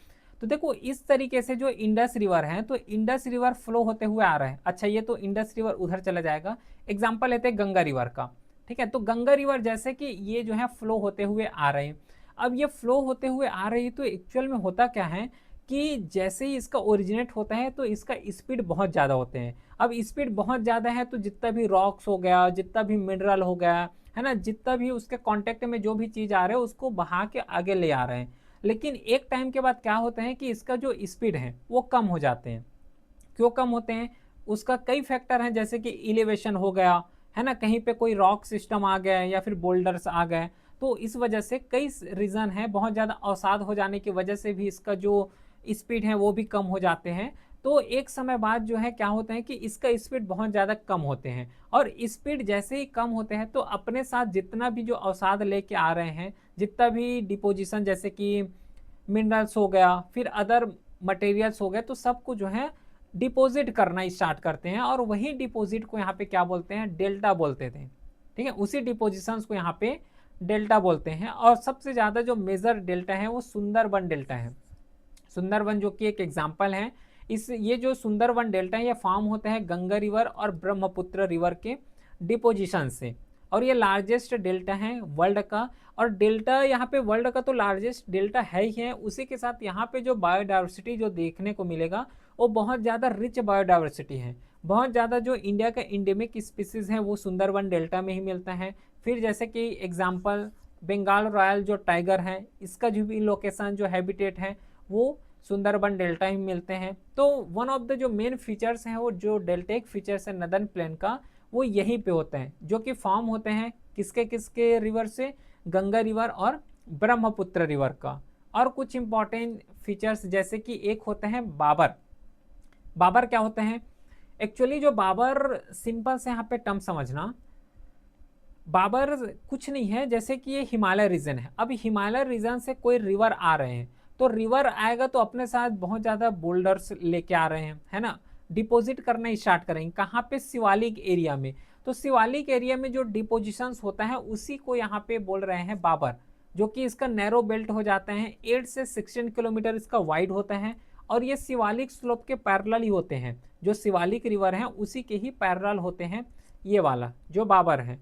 तो देखो इस तरीके से जो इंडस रिवर है, तो इंडस रिवर फ्लो होते हुए आ रहा है। अच्छा, ये तो इंडस रिवर उधर चला जाएगा। एग्जाम्पल लेते हैं गंगा रिवर का। ठीक है, तो गंगा रिवर जैसे कि ये जो है फ्लो होते हुए आ रहे हैं। अब ये फ्लो होते हुए आ रही है, तो एक्चुअल में होता क्या है कि जैसे ही इसका ओरिजिनेट होता है तो इसका स्पीड बहुत ज़्यादा होते हैं। अब स्पीड बहुत ज़्यादा है तो जितना भी रॉक्स हो गया, जितना भी मिनरल हो गया, है ना, जितना भी उसके कांटेक्ट में जो भी चीज़ आ रहे हैं उसको बहा के आगे ले आ रहे हैं। लेकिन एक टाइम के बाद क्या होता है कि इसका जो स्पीड है वो कम हो जाते हैं। क्यों कम होते हैं? उसका कई फैक्टर हैं, जैसे कि इलिवेशन हो गया, है ना, कहीं पे कोई रॉक सिस्टम आ गया या फिर बोल्डर्स आ गए, तो इस वजह से कई रीज़न है। बहुत ज़्यादा अवसाद हो जाने की वजह से भी इसका जो स्पीड है वो भी कम हो जाते हैं। तो एक समय बाद जो है क्या होता है कि इसका स्पीड बहुत ज़्यादा कम होते हैं, और स्पीड जैसे ही कम होते हैं तो अपने साथ जितना भी जो अवसाद लेके आ रहे हैं, जितना भी डिपोजिशन जैसे कि मिनरल्स हो गया, फिर अदर मटेरियल्स हो गए, तो सबको जो है डिपॉजिट करना स्टार्ट करते हैं। और वही डिपॉजिट को यहाँ पे क्या बोलते हैं? डेल्टा बोलते थे। ठीक है, उसी डिपोजिशंस को यहाँ पे डेल्टा बोलते हैं। और सबसे ज़्यादा जो मेजर डेल्टा है वो सुंदरबन डेल्टा है। सुंदरबन जो कि एक एग्जाम्पल है। ये जो सुंदरबन डेल्टा है ये फॉर्म होता है गंगा रिवर और ब्रह्मपुत्र रिवर के डिपोजिशन से, और ये लार्जेस्ट डेल्टा है वर्ल्ड का। और डेल्टा यहाँ पे वर्ल्ड का तो लार्जेस्ट डेल्टा है ही है, उसी के साथ यहाँ पे जो बायोडाइवर्सिटी जो देखने को मिलेगा वो बहुत ज़्यादा रिच बायोडाइवर्सिटी है। बहुत ज़्यादा जो इंडिया का इंडेमिक स्पीसीज है वो सुंदरबन डेल्टा में ही मिलता है। फिर जैसे कि एग्जाम्पल बंगाल रॉयल जो टाइगर है, इसका जो भी लोकेशन जो हैबिटेट है वो सुंदरबन डेल्टा ही मिलते हैं। तो वन ऑफ द जो मेन फीचर्स हैं वो जो डेल्टेक फीचर्स है नदर्न प्लेन का, वो यहीं पे होते हैं, जो कि फॉर्म होते हैं किसके किसके रिवर से? गंगा रिवर और ब्रह्मपुत्र रिवर का। और कुछ इंपॉर्टेंट फीचर्स जैसे कि एक होते हैं बाबर। बाबर क्या होते हैं? एक्चुअली जो बाबर, सिंपल से यहाँ पे टर्म समझना, बाबर कुछ नहीं है, जैसे कि ये हिमालय रीजन है। अब हिमालय रीजन से कोई रिवर आ रहे हैं, तो रिवर आएगा तो अपने साथ बहुत ज़्यादा बोल्डर्स लेके आ रहे हैं, है ना, डिपॉजिट करना स्टार्ट करेंगे। कहाँ पे? शिवालिक एरिया में। तो शिवालिक एरिया में जो डिपोजिशंस होता है उसी को यहाँ पे बोल रहे हैं बाबर, जो कि इसका नैरो बेल्ट हो जाता है, 8 से 16 किलोमीटर इसका वाइड होता है। और ये शिवालिक स्लोप के पैरेलल ही होते हैं, जो शिवालिक रिवर हैं उसी के ही पैरेलल होते हैं ये वाला जो बाबर है।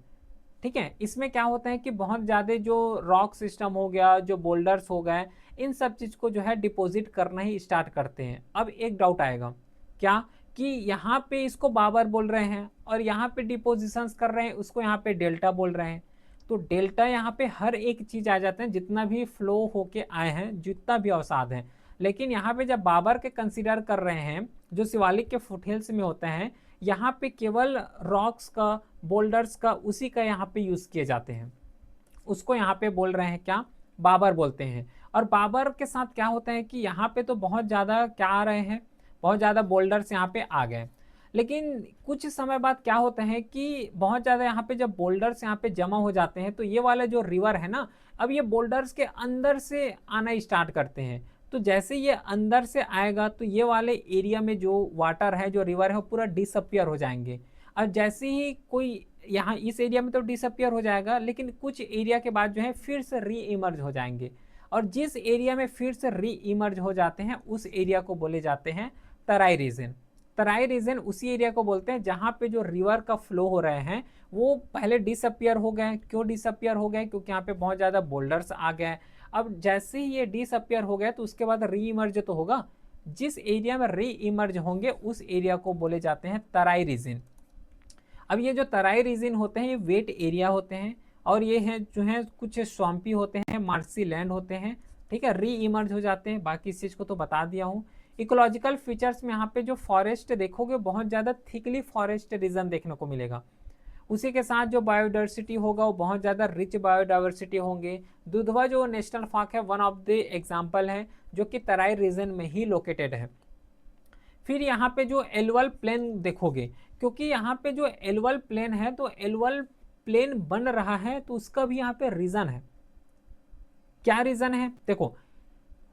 ठीक है, इसमें क्या होता है कि बहुत ज़्यादा जो रॉक सिस्टम हो गया, जो बोल्डर्स हो गए, इन सब चीज़ को जो है डिपॉजिट करना ही स्टार्ट करते हैं। अब एक डाउट आएगा, क्या कि यहाँ पे इसको बाबर बोल रहे हैं और यहाँ पे डिपोजिशंस कर रहे हैं उसको यहाँ पे डेल्टा बोल रहे हैं। तो डेल्टा यहाँ पे हर एक चीज़ आ जाते हैं, जितना भी फ्लो होके आए हैं, जितना भी अवसाद हैं। लेकिन यहाँ पे जब बाबर के कंसिडर कर रहे हैं, जो शिवालिक के फुटहिल्स में होते हैं, यहाँ पे केवल रॉक्स का, बोल्डर्स का, उसी का यहाँ पे यूज़ किए जाते हैं। उसको यहाँ पे बोल रहे हैं क्या? बाबर बोलते हैं। और बाबर के साथ क्या होता है कि यहाँ पे तो बहुत ज़्यादा क्या आ रहे हैं? बहुत ज़्यादा बोल्डर्स यहाँ पे आ गए। लेकिन कुछ समय बाद क्या होता है कि बहुत ज़्यादा यहाँ पे जब बोल्डर्स यहाँ पे जमा हो जाते हैं तो ये वाला जो रिवर है ना, अब ये बोल्डर्स के अंदर से आना स्टार्ट करते हैं। तो जैसे ये अंदर से आएगा तो ये वाले एरिया में जो वाटर है, जो रिवर है, वो पूरा डिसअपियर हो जाएंगे। और जैसे ही कोई यहाँ इस एरिया में तो डिसअपियर हो जाएगा, लेकिन कुछ एरिया के बाद जो है फिर से री इमर्ज हो जाएंगे। और जिस एरिया में फिर से री इमर्ज हो जाते हैं उस एरिया को बोले जाते हैं तराई रीजन। तराई रीजन उसी एरिया को बोलते हैं जहाँ पे जो रिवर का फ्लो हो रहे हैं वो पहले डिसअपियर हो गए। क्यों डिसअपियर हो गए? क्योंकि यहाँ पे बहुत ज़्यादा बोल्डर्स आ गए। अब जैसे ही ये डिसअपियर हो गए तो उसके बाद री इमर्ज तो होगा। जिस एरिया में री इमर्ज होंगे उस एरिया को बोले जाते हैं तराई रीजन। अब ये जो तराई रीजन होते हैं ये वेट एरिया होते हैं, और ये हैं जो है कुछ स्वाम्पी होते हैं, मार्सी लैंड होते हैं, ठीक है, री इमर्ज हो जाते हैं। बाकी इस चीज़ को तो बता दिया हूँ। इकोलॉजिकल फीचर्स में यहाँ पे जो फॉरेस्ट देखोगे बहुत ज़्यादा थिकली फॉरेस्ट रीजन देखने को मिलेगा। उसी के साथ जो बायोडाइवर्सिटी होगा वो बहुत ज़्यादा रिच बायोडाइवर्सिटी होंगे। दुधवा जो नेशनल पार्क है वन ऑफ द एग्जाम्पल है जो कि तराई रीजन में ही लोकेटेड है। फिर यहाँ पे जो एलुअल प्लेन देखोगे, क्योंकि यहाँ पे जो एलुअल प्लेन है तो एलुअल प्लेन बन रहा है तो उसका भी यहाँ पे रीजन है। क्या रीजन है? देखो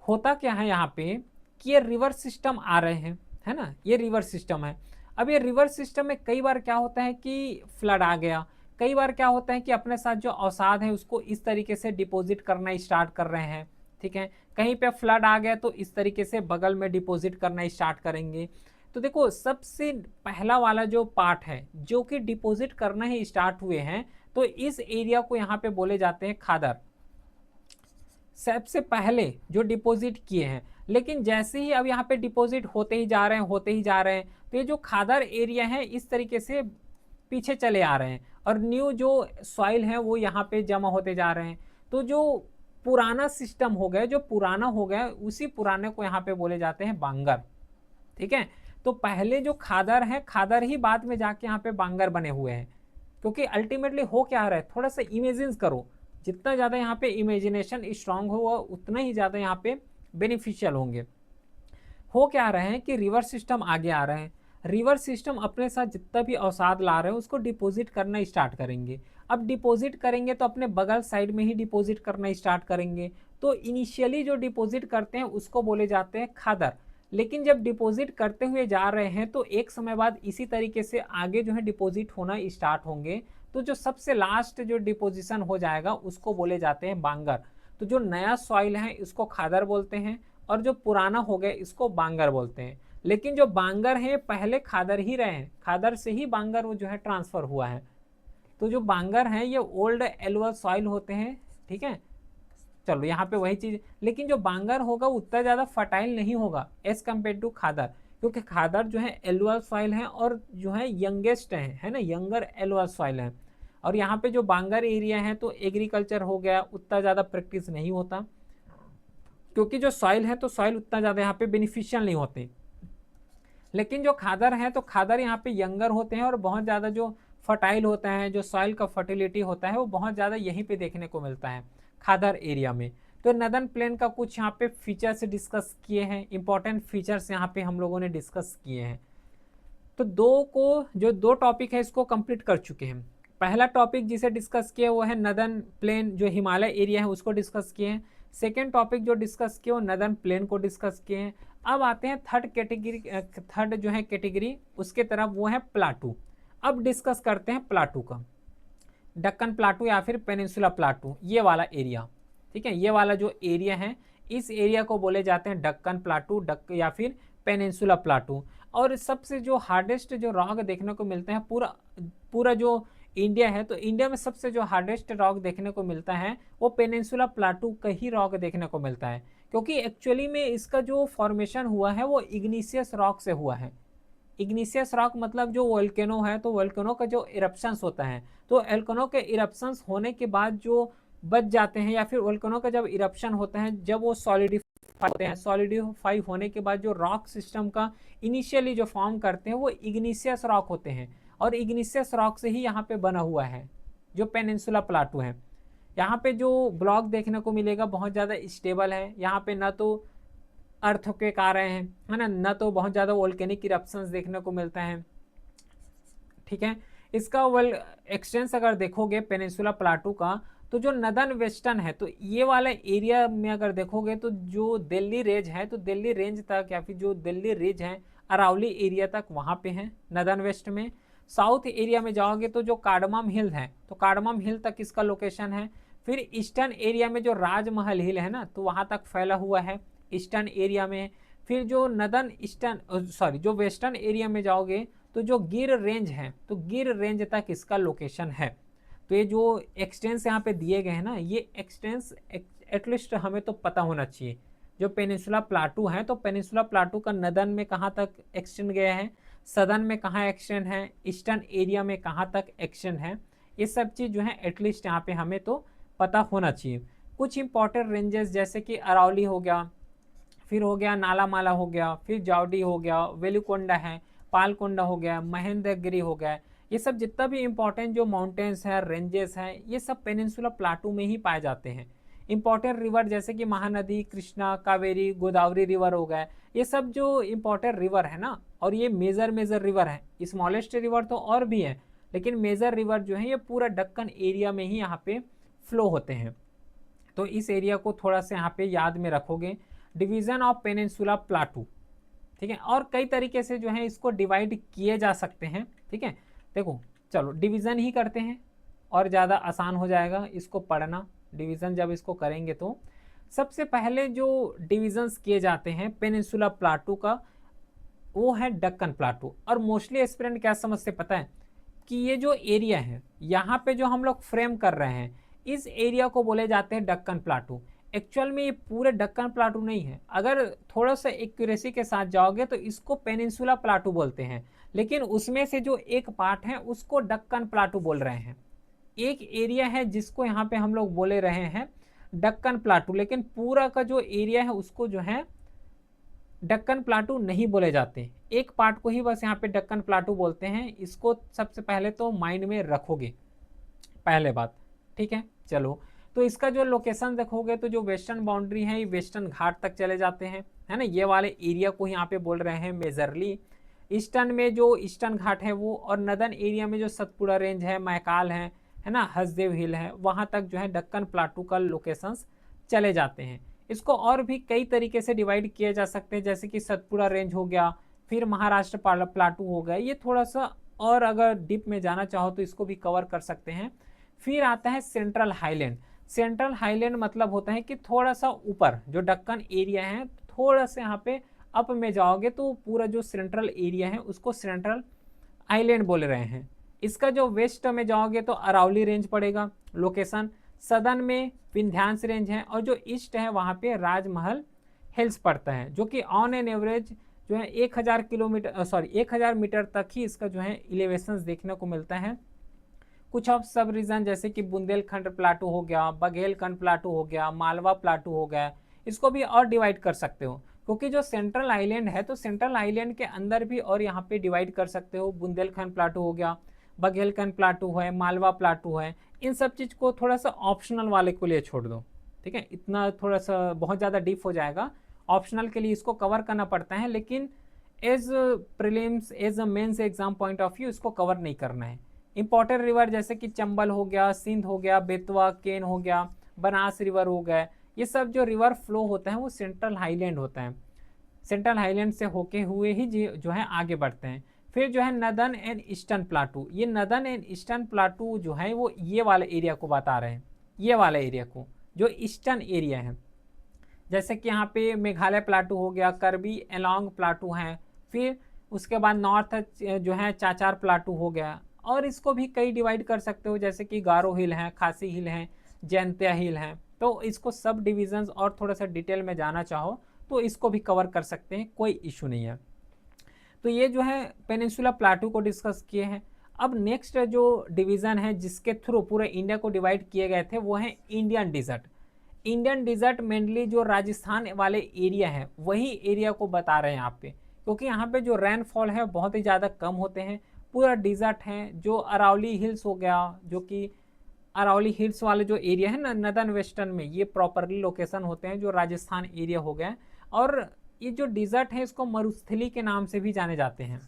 होता क्या है यहाँ पे कि ये रिवर सिस्टम आ रहे हैं, है ना, ये रिवर सिस्टम है। अब ये रिवर सिस्टम में कई बार क्या होता है कि फ्लड आ गया, कई बार क्या होता है कि अपने साथ जो अवसाद है उसको इस तरीके से डिपॉजिट करना स्टार्ट कर रहे हैं, ठीक है। कहीं पे फ्लड आ गया तो इस तरीके से बगल में डिपॉजिट करना स्टार्ट करेंगे। तो देखो सबसे पहला वाला जो पार्ट है जो कि डिपॉजिट करना ही स्टार्ट हुए हैं, तो इस एरिया को यहाँ पे बोले जाते हैं खादर। सबसे पहले जो डिपॉजिट किए हैं, लेकिन जैसे ही अब यहाँ पे डिपॉजिट होते ही जा रहे हैं, होते ही जा रहे हैं, तो ये जो खादर एरिया है इस तरीके से पीछे चले आ रहे हैं और न्यू जो सॉइल है वो यहाँ पे जमा होते जा रहे हैं। तो जो पुराना सिस्टम हो गया, जो पुराना हो गया, उसी पुराने को यहाँ पे बोले जाते हैं बांगर, ठीक है। तो पहले जो खादर है, खादर ही बाद में जाके यहाँ पे बांगर बने हुए हैं। क्योंकि अल्टीमेटली हो क्या रहा है, थोड़ा सा इमेजिन करो, जितना ज़्यादा यहाँ पे इमेजिनेशन स्ट्रांग हो उतना ही ज़्यादा यहाँ पे बेनिफिशियल होंगे। हो क्या रहे हैं कि रिवर सिस्टम आगे आ रहे हैं, रिवर सिस्टम अपने साथ जितना भी अवसाद ला रहे हैं उसको डिपॉजिट करना स्टार्ट करेंगे। अब डिपॉजिट करेंगे तो अपने बगल साइड में ही डिपॉजिट करना स्टार्ट करेंगे। तो इनिशियली जो डिपॉजिट करते हैं उसको बोले जाते हैं खादर। लेकिन जब डिपॉजिट करते हुए जा रहे हैं तो एक समय बाद इसी तरीके से आगे जो है डिपॉजिट होना स्टार्ट होंगे। तो जो सबसे लास्ट जो डिपोजिशन हो जाएगा उसको बोले जाते हैं बांगर। तो जो नया सॉइल है इसको खादर बोलते हैं और जो पुराना हो गया इसको बांगर बोलते हैं। लेकिन जो बांगर है पहले खादर ही रहे हैं, खादर से ही बांगर वो जो है ट्रांसफर हुआ है। तो जो बांगर है ये ओल्ड एलुअल सॉइल होते हैं, ठीक है। चलो यहाँ पे वही चीज, लेकिन जो बांगर होगा उतना ज़्यादा फर्टाइल नहीं होगा एज कम्पेयर टू खादर, क्योंकि खादर जो है एलुअल सॉइल है और जो है यंगेस्ट है ना, यंगर एलुअल सॉइल है। और यहाँ पे जो बांगर एरिया है तो एग्रीकल्चर हो गया, उतना ज़्यादा प्रैक्टिस नहीं होता, क्योंकि जो सॉइल है तो सॉइल उतना ज़्यादा यहाँ पे बेनिफिशियल नहीं होते। लेकिन जो खादर है तो खादर यहाँ पे यंगर होते हैं और बहुत ज़्यादा जो फर्टाइल होता है, जो सॉइल का फर्टिलिटी होता है वो बहुत ज़्यादा यहीं पे देखने को मिलता है खादर एरिया में। तो नदर्न प्लेन का कुछ यहाँ पे फीचर्स डिस्कस किए हैं, इंपॉर्टेंट फीचर्स यहाँ पे हम लोगों ने डिस्कस किए हैं। तो दो टॉपिक है इसको कंप्लीट कर चुके हैं। पहला टॉपिक जिसे डिस्कस किया वो है नदर्न प्लेन, जो हिमालय एरिया है उसको डिस्कस किए हैं। सेकेंड टॉपिक जो डिस्कस किया वो नदर्न प्लेन को डिस्कस किए हैं। अब आते हैं थर्ड जो है कैटेगरी उसके तरफ, वो है प्लाटू। अब डिस्कस करते हैं प्लाटू का, दक्कन प्लाटू या फिर पेनिनसुला प्लाटू, ये वाला एरिया, ठीक है। ये वाला जो एरिया है इस एरिया को बोले जाते हैं दक्कन प्लाटू या फिर पेनिनसुला प्लाटू। और सबसे जो हार्डेस्ट जो रॉक देखने को मिलते हैं पूरा जो इंडिया है, तो इंडिया में सबसे जो हार्डेस्ट रॉक देखने को मिलता है वो पेनिनसुला प्लाटू का ही रॉक देखने को मिलता है, क्योंकि एक्चुअली में इसका जो फॉर्मेशन हुआ है वो इग्निशियस रॉक से हुआ है। इग्निशियस रॉक मतलब जो वोल्केनो है, तो वोल्केनो का जो इरप्शंस होता है, तो वोल्केनो के इरप्शंस होने के बाद जो बच जाते हैं, या फिर वोल्केनो का जब इरप्शन होता है जब वो सॉलिडिफाई होते हैं, सॉलिडिफाई होने के बाद जो रॉक सिस्टम का इनिशियली जो फॉर्म करते हैं वो इग्निशियस रॉक होते हैं। और इग्निशियस रॉक से ही यहाँ पे बना हुआ है जो पेनिनसुला प्लाटू है। यहाँ पे जो ब्लॉक देखने को मिलेगा बहुत ज़्यादा स्टेबल है, यहाँ पे ना तो अर्थक्वेक आ रहे हैं, है ना, न तो बहुत ज़्यादा वोल्केनिक इरप्शंस देखने को मिलते हैं। ठीक है, इसका एक्सटेंस अगर देखोगे पेनिनसुला प्लाटू का, तो जो नदन वेस्टर्न है, तो ये वाला एरिया में अगर देखोगे तो जो दिल्ली रेंज है, तो दिल्ली रेंज तक या फिर जो दिल्ली रिज है अरावली एरिया तक वहाँ पे है नदन वेस्ट में। साउथ एरिया में जाओगे तो जो कार्डमम हिल है, तो कार्डमम हिल तक इसका लोकेशन है। फिर ईस्टर्न एरिया में जो राजमहल हिल है ना, तो वहाँ तक फैला हुआ है ईस्टर्न एरिया में। फिर जो नदन ईस्टर्न सॉरी जो वेस्टर्न एरिया में जाओगे तो जो गिर रेंज है, तो गिर रेंज तक इसका लोकेशन है। तो ये जो एक्सटेंस यहाँ पे दिए गए हैं ना, ये एक्सटेंस एटलीस्ट हमें तो पता होना चाहिए। जो पेनिनसुला प्लाटू है, तो पेनिनसुला प्लाटू का नदन में कहाँ तक एक्सटेंड गया है, सदर्न में कहाँ एक्सटेंड है, ईस्टर्न एरिया में कहाँ तक एक्सटेंड है, ये सब चीज़ जो है एटलीस्ट यहाँ पे हमें तो पता होना चाहिए। कुछ इंपॉर्टेंट रेंजेस जैसे कि अरावली हो गया, फिर हो गया नालामाला हो गया, फिर जावडी हो गया, वेलुकोंडा है, पालकोंडा हो गया, महेंद्रगिरी हो गया, ये सब जितना भी इंपॉर्टेंट जो माउंटेन्स हैं, रेंजेस हैं, ये सब पेनिनसुला प्लाटू में ही पाए जाते हैं। इंपॉर्टेंट रिवर जैसे कि महानदी, कृष्णा, कावेरी, गोदावरी रिवर हो गए, ये सब जो इंपॉर्टेंट रिवर है ना, और ये मेजर रिवर है। स्मॉलेस्ट रिवर तो और भी है, लेकिन मेजर रिवर जो है ये पूरा दक्कन एरिया में ही यहाँ पे फ्लो होते हैं। तो इस एरिया को थोड़ा सा यहाँ पे याद में रखोगे, डिवीजन ऑफ पेनिनसुला प्लाटू। ठीक है, और कई तरीके से जो है इसको डिवाइड किए जा सकते हैं। ठीक है, देखो चलो डिवीज़न ही करते हैं और ज़्यादा आसान हो जाएगा इसको पढ़ना। डिवीज़न जब इसको करेंगे तो सबसे पहले जो डिविजन्स किए जाते हैं पेनिनसुला प्लाटू का, वो है दक्कन प्लाटू। और मोस्टली एस्पिरेंट क्या समझते पता है कि ये जो एरिया है यहाँ पे जो हम लोग फ्रेम कर रहे हैं, इस एरिया को बोले जाते हैं दक्कन प्लाटू। एक्चुअल में ये पूरे दक्कन प्लाटू नहीं है, अगर थोड़ा सा एक्यूरेसी के साथ जाओगे तो इसको पेनिनसुला प्लाटू बोलते हैं, लेकिन उसमें से जो एक पार्ट है उसको दक्कन प्लाटू बोल रहे हैं। एक एरिया है जिसको यहाँ पे हम लोग बोले रहे हैं दक्कन प्लाटू, लेकिन पूरा का जो एरिया है उसको जो है दक्कन प्लाटू नहीं बोले जाते, एक पार्ट को ही बस यहाँ पे दक्कन प्लाटू बोलते हैं। इसको सबसे पहले तो माइंड में रखोगे, पहले बात। ठीक है, चलो तो इसका जो लोकेशन देखोगे तो जो वेस्टर्न बाउंड्री है ये वेस्टर्न घाट तक चले जाते हैं, है ना, ये वाले एरिया को यहाँ पे बोल रहे हैं मेजरली। ईस्टर्न में जो ईस्टर्न घाट है वो, और नदर्न एरिया में जो सतपुड़ा रेंज है, मैकाल है ना, हसदेव हिल है, वहाँ तक जो है दक्कन प्लाटू का लोकेशंस चले जाते हैं। इसको और भी कई तरीके से डिवाइड किए जा सकते हैं, जैसे कि सतपुड़ा रेंज हो गया, फिर महाराष्ट्र प्लाटू हो गया, ये थोड़ा सा और अगर डीप में जाना चाहो तो इसको भी कवर कर सकते हैं। फिर आता है सेंट्रल हाईलैंड। सेंट्रल हाईलैंड मतलब होता है कि थोड़ा सा ऊपर जो दक्कन एरिया है, थोड़ा सा यहाँ पे अप में जाओगे तो पूरा जो सेंट्रल एरिया है उसको सेंट्रल आइलैंड बोल रहे हैं। इसका जो वेस्ट में जाओगे तो अरावली रेंज पड़ेगा लोकेशन, सदर्न में विंध्यांस रेंज है, और जो ईस्ट है वहाँ पे राजमहल हिल्स पड़ता है, जो कि ऑन एन एवरेज जो है 1000 मीटर तक ही इसका जो है इलेवेशंस देखने को मिलता है। कुछ ऑफ सब रीजन जैसे कि बुंदेलखंड प्लाटू हो गया, बघेलखंड प्लाटू हो गया, मालवा प्लाटू हो गया, इसको भी और डिवाइड कर सकते हो, क्योंकि जो सेंट्रल आइलैंड है तो सेंट्रल आइलैंड के अंदर भी और यहाँ पे डिवाइड कर सकते हो। बुंदेलखंड प्लाटू हो गया, बघेलखंड प्लाटू है, मालवा प्लाटू है, इन सब चीज़ को थोड़ा सा ऑप्शनल वाले के लिए छोड़ दो। ठीक है, इतना थोड़ा सा बहुत ज़्यादा डीप हो जाएगा, ऑप्शनल के लिए इसको कवर करना पड़ता है, लेकिन as prelims as a mains exam point of view इसको कवर नहीं करना है। इंपॉर्टेंट रिवर जैसे कि चंबल हो गया, सिंध हो गया, बेतवा, केन हो गया, बनास रिवर हो गया, ये सब जो रिवर फ्लो होता है वो सेंट्रल हाईलैंड होता है, सेंट्रल हाईलैंड से होके हुए ही जो है आगे बढ़ते हैं। फिर जो है नदर्न एंड ईस्टर्न प्लाटू, ये नदर्न एंड ईस्टर्न प्लाटू जो है वो ये वाले एरिया को बता रहे हैं, ये वाला एरिया को जो ईस्टर्न एरिया है, जैसे कि यहाँ पे मेघालय प्लाटू हो गया, करबी एलोंग प्लाटू हैं, फिर उसके बाद नॉर्थ जो है चाचार प्लाटू हो गया, और इसको भी कई डिवाइड कर सकते हो, जैसे कि गारो हिल है, खासी हिल है, जैंतिया हिल है। तो इसको सब डिविजन्स और थोड़ा सा डिटेल में जाना चाहो तो इसको भी कवर कर सकते हैं, कोई इशू नहीं है। तो ये जो है पेनिनसुला प्लाटू को डिस्कस किए हैं। अब नेक्स्ट जो डिवीज़न है जिसके थ्रू पूरे इंडिया को डिवाइड किए गए थे वो है Indian desert. Indian desert mainly जो राजस्थान वाले एरिया है वही एरिया को बता रहे हैं यहाँ पे, क्योंकि यहाँ पे जो रेनफॉल है बहुत ही ज़्यादा कम होते हैं, पूरा डिजर्ट है। जो अरावली हिल्स हो गया, जो कि अरावली हिल्स वाले जो एरिया है ना नदर्न वेस्टर्न में, ये प्रॉपरली लोकेशन होते हैं जो राजस्थान एरिया हो गया, और ये जो डिजर्ट है इसको मरुस्थली के नाम से भी जाने जाते हैं।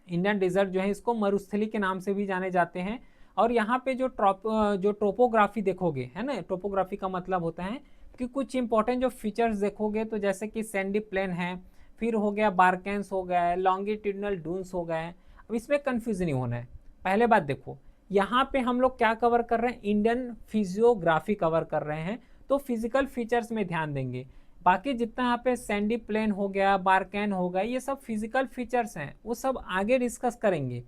इंडियन डिजर्ट जो है इसको मरुस्थली के नाम से भी जाने जाते हैं। और यहाँ पे जो टोपोग्राफी देखोगे, है ना, टोपोग्राफी का मतलब होता है कि कुछ इंपॉर्टेंट जो फीचर्स देखोगे, तो जैसे कि सैंडी प्लेन है, फिर हो गया बारकेंस हो गया, लॉन्गिट्यूडनल डून्स हो गए। अब इसमें कंफ्यूज नहीं होना है। पहले बात देखो, यहाँ पे हम लोग क्या कवर कर रहे हैं, इंडियन फिजियोग्राफी कवर कर रहे हैं, तो फिजिकल फीचर्स में ध्यान देंगे। बाकी जितना यहाँ पे सैंडी प्लेन हो गया, बारकैन हो गया, ये सब फिजिकल फीचर्स हैं, वो सब आगे डिस्कस करेंगे।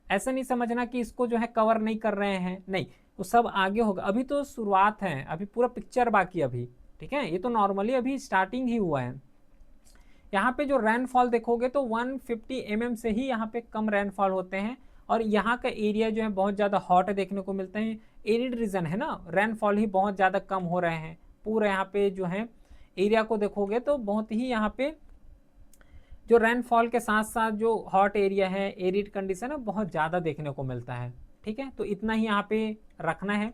ऐसा नहीं समझना कि इसको जो है कवर नहीं कर रहे हैं, नहीं, वो सब आगे होगा। अभी तो शुरुआत है, अभी पूरा पिक्चर बाकी अभी, ठीक है, ये तो नॉर्मली अभी स्टार्टिंग ही हुआ है। यहाँ पे जो रेनफॉल देखोगे तो 150 mm से ही यहाँ पे कम रेनफॉल होते हैं। और यहाँ का एरिया जो है बहुत ज़्यादा हॉट देखने को मिलते हैं, एरिड रीजन है ना, रेनफॉल ही बहुत ज़्यादा कम हो रहे हैं। पूरा यहाँ पे जो है एरिया को देखोगे तो बहुत ही यहाँ पे जो रेनफॉल के साथ साथ जो हॉट एरिया है, एरिड कंडीशन है, बहुत ज़्यादा देखने को मिलता है। ठीक है, तो इतना ही यहाँ पे रखना है।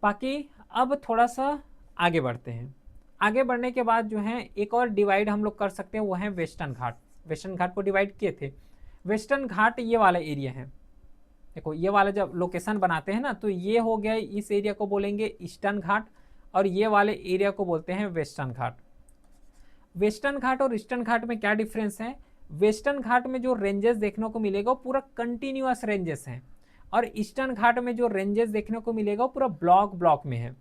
बाकी अब थोड़ा सा आगे बढ़ते हैं। आगे बढ़ने के बाद जो है एक और डिवाइड हम लोग कर सकते हैं, वो है वेस्टर्न घाट। वेस्टर्न घाट को डिवाइड किए थे। वेस्टर्न घाट ये वाला एरिया है, देखो ये वाला जब लोकेशन बनाते हैं ना, तो ये हो गया, इस एरिया को बोलेंगे ईस्टर्न घाट, और ये वाले एरिया को बोलते हैं वेस्टर्न घाट। वेस्टर्न घाट और ईस्टर्न घाट में क्या डिफरेंस है, वेस्टर्न घाट में जो रेंजेस देखने को मिलेगा वो पूरा कंटिन्यूअस रेंजेस हैं, और ईस्टर्न घाट में जो रेंजेस देखने को मिलेगा वो पूरा ब्लॉक ब्लॉक में है,